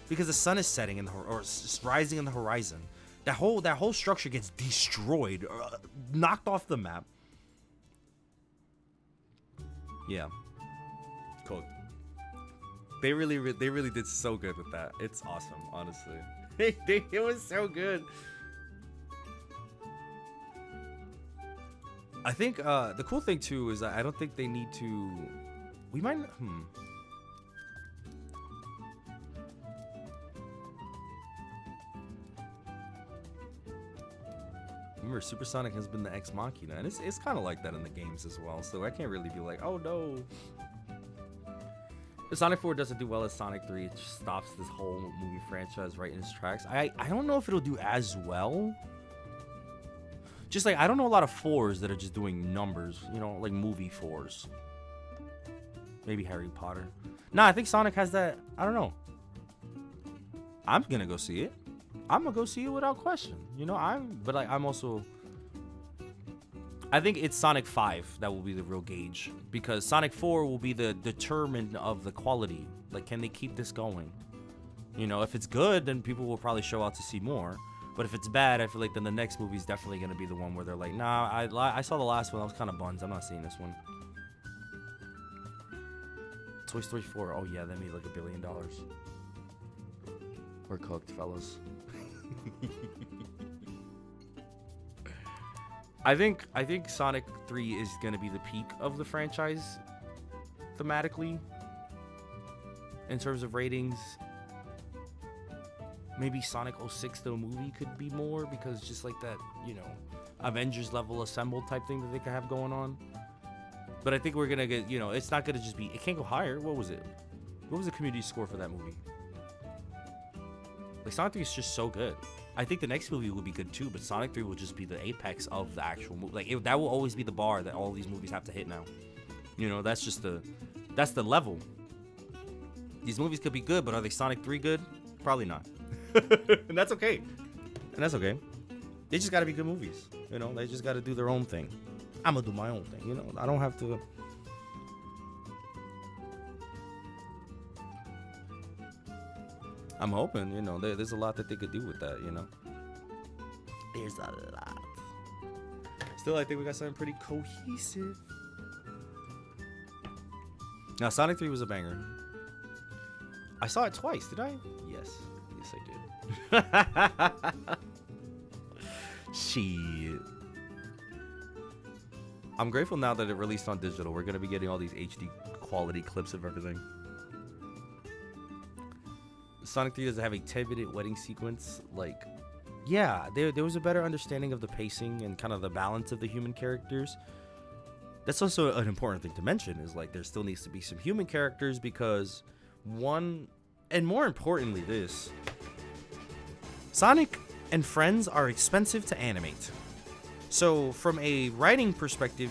because the sun is setting or rising in the horizon. That whole structure gets destroyed, knocked off the map. Yeah. Cool. They really did so good with that. It's awesome, honestly. It was so good. I think the cool thing too is that I don't think they need to. We might. Remember, Supersonic has been the Ex Machina, and it's kind of like that in the games as well. So I can't really be like, oh no. If Sonic 4 doesn't do well as Sonic 3, it just stops this whole movie franchise right in its tracks. I don't know if it'll do as well. Just like, I don't know a lot of 4s that are just doing numbers, like movie 4s. Maybe Harry Potter. Nah, I think Sonic has that. I don't know. I'm gonna go see it. I'm gonna go see it without question. I'm also. I think it's Sonic 5 that will be the real gauge, because Sonic 4 will be the determinant of the quality. Like, can they keep this going? If it's good, then people will probably show out to see more. But if it's bad, I feel like then the next movie is definitely going to be the one where they're like, nah, I saw the last one. I was kind of buns. I'm not seeing this one. Toy Story 4. Oh, yeah, that made like $1 billion. We're cooked, fellas. I think Sonic 3 is going to be the peak of the franchise thematically in terms of ratings. Maybe Sonic 06 the movie could be more, because just like that, Avengers level assembled type thing that they could have going on. But I think we're going to get, it's not going to just be, it can't go higher. What was it? What was the community score for that movie? Like, Sonic 3 is just so good. I think the next movie will be good too, but Sonic 3 will just be the apex of the actual movie. Like, that will always be the bar that all these movies have to hit now. That's just that's the level. These movies could be good, but are they Sonic 3 good? Probably not. And that's okay. They just got to be good movies. They just got to do their own thing. I'm going to do my own thing. I don't have to. I'm hoping, there's a lot that they could do with that, There's a lot. Still, I think we got something pretty cohesive. Now, Sonic 3 was a banger. I saw it twice, did I? Yes. Yes, I did. Shit. I'm grateful now that it released on digital. We're gonna be getting all these HD quality clips of everything. Sonic 3 doesn't have a 10-minute wedding sequence. Like, yeah, there was a better understanding of the pacing and kind of the balance of the human characters. That's also an important thing to mention, is like there still needs to be some human characters, because one, and more importantly this, Sonic and Friends are expensive to animate. So from a writing perspective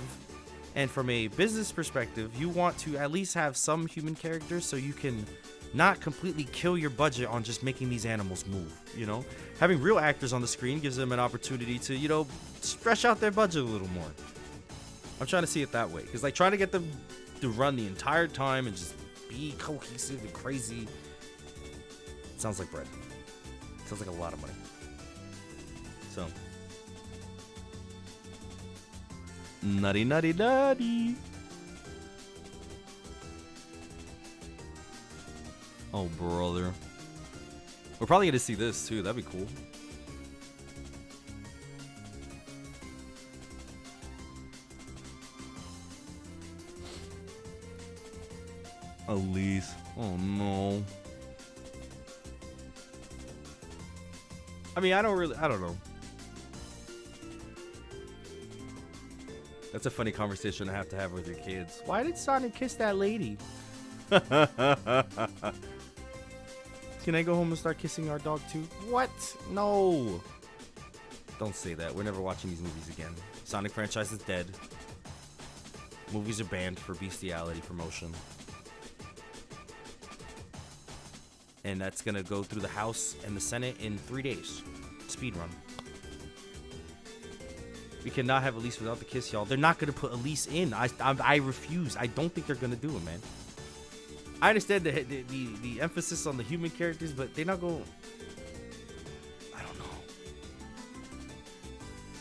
and from a business perspective, you want to at least have some human characters so you can not completely kill your budget on just making these animals move, you know? Having real actors on the screen gives them an opportunity to, you know, stretch out their budget a little more. I'm trying to see it that way, because like trying to get them to run the entire time and just be cohesive and crazy, it sounds like bread. It sounds like a lot of money. So, nutty, nutty, nutty. Oh, brother. We're probably gonna see this too. That'd be cool. Elise. Oh no. I mean, I don't know. That's a funny conversation to have with your kids. Why did Sonic kiss that lady? Can I go home and start kissing our dog too? What? No. Don't say that. We're never watching these movies again. Sonic franchise is dead. Movies are banned for bestiality promotion. And that's gonna go through the House and the Senate in 3 days. Speed run. We cannot have Elise without the kiss, y'all. They're not gonna put Elise in. I refuse. I don't think they're gonna do it, man. I understand the emphasis on the human characters, but they're not going. I don't know.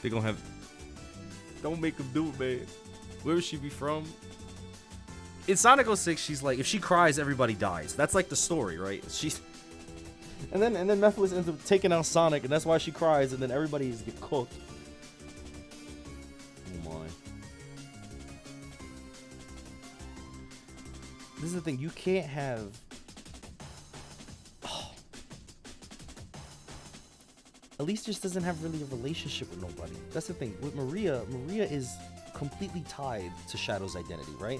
They're gonna have. Don't make them do it, man. Where would she be from? In Sonic 06, she's like, if she cries, everybody dies. That's like the story, right? She's. And then Mephiles ends up taking out Sonic, and that's why she cries, and then everybody gets cooked. Oh my. This is the thing, you can't have. Oh. Elise just doesn't have really a relationship with nobody. That's the thing. With Maria is completely tied to Shadow's identity, right?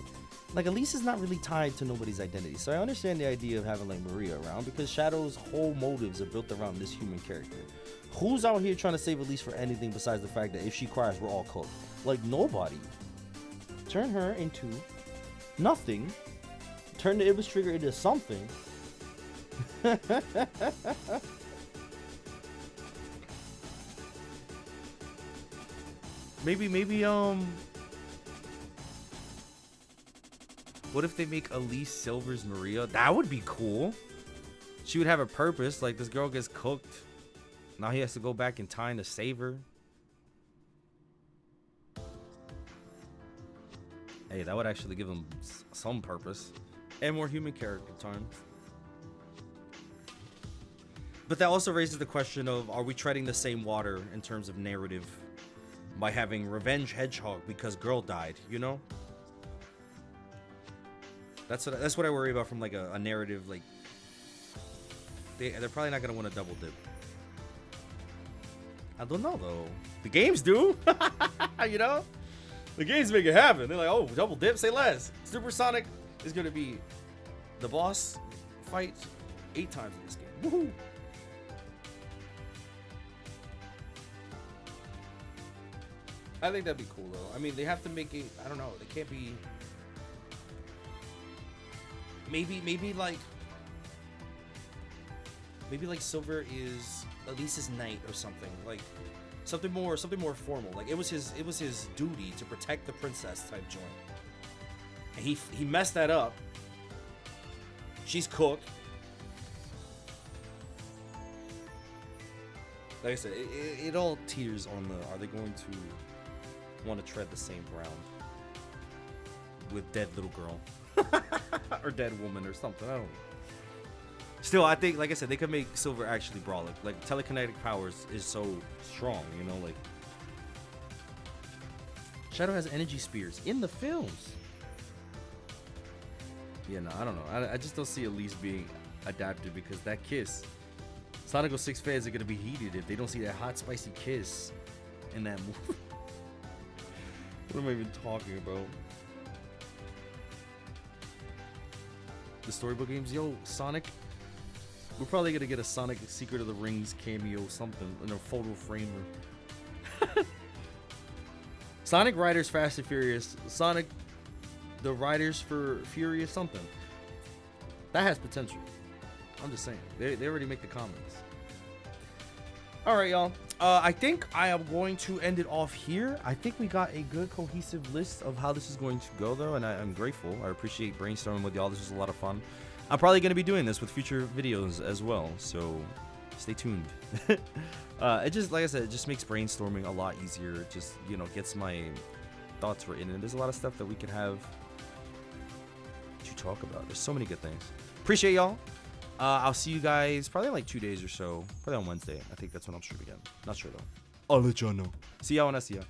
Like, Elise is not really tied to nobody's identity. So I understand the idea of having like Maria around, because Shadow's whole motives are built around this human character. Who's out here trying to save Elise for anything besides the fact that if she cries, we're all cooked? Like, nobody. Turn her into nothing. Turn the Ibis trigger into something. Maybe what if they make Elise Silver's Maria? That would be cool. She would have a purpose. Like, this girl gets cooked. Now he has to go back in time to save her. Hey, that would actually give him some purpose. And more human character time. But that also raises the question of, are we treading the same water in terms of narrative by having Revenge Hedgehog because girl died, you know? That's what I worry about from like a narrative. Like, they're probably not gonna want to double dip. I don't know though. The games do. You know, the games make it happen. They're like, oh, double dip, say less. Super Sonic is gonna be the boss fight 8 times in this game. Woohoo! I think that'd be cool though. I mean, they have to make it. I don't know. They can't be. Maybe like Silver is Elise's knight or something, like something more formal. Like it was his duty to protect the princess type joint. And he messed that up. She's cooked. Like I said, it all teeters on the, are they going to want to tread the same ground with dead little girl? Or dead woman or something. I don't know. Still, I think, like I said, they could make Silver actually brawlic. Like, telekinetic powers is so strong, you know, like. Shadow has energy spears in the films. Yeah, no, I don't know. I just don't see Elise being adapted because that kiss. Sonic 06 fans are gonna be heated if they don't see that hot, spicy kiss in that movie. What am I even talking about? The storybook games, yo, Sonic. We're probably gonna get a Sonic Secret of the Rings cameo, something in a photo frame. Sonic Riders Fast and Furious, Sonic the Riders for Furious something. That has potential. I'm just saying. They already make the comments. All right, y'all. I think I am going to end it off here. I think we got a good cohesive list of how this is going to go, though, and I'm grateful. I appreciate brainstorming with y'all. This was a lot of fun. I'm probably going to be doing this with future videos as well, so stay tuned. It just, like I said, it just makes brainstorming a lot easier. It just, you know, gets my thoughts written, and there's a lot of stuff that we can have to talk about. There's so many good things. Appreciate y'all. I'll see you guys probably in like 2 days or so. Probably on Wednesday. I think that's when I'll stream again. Not sure though. I'll let y'all know. See y'all when I see y'all.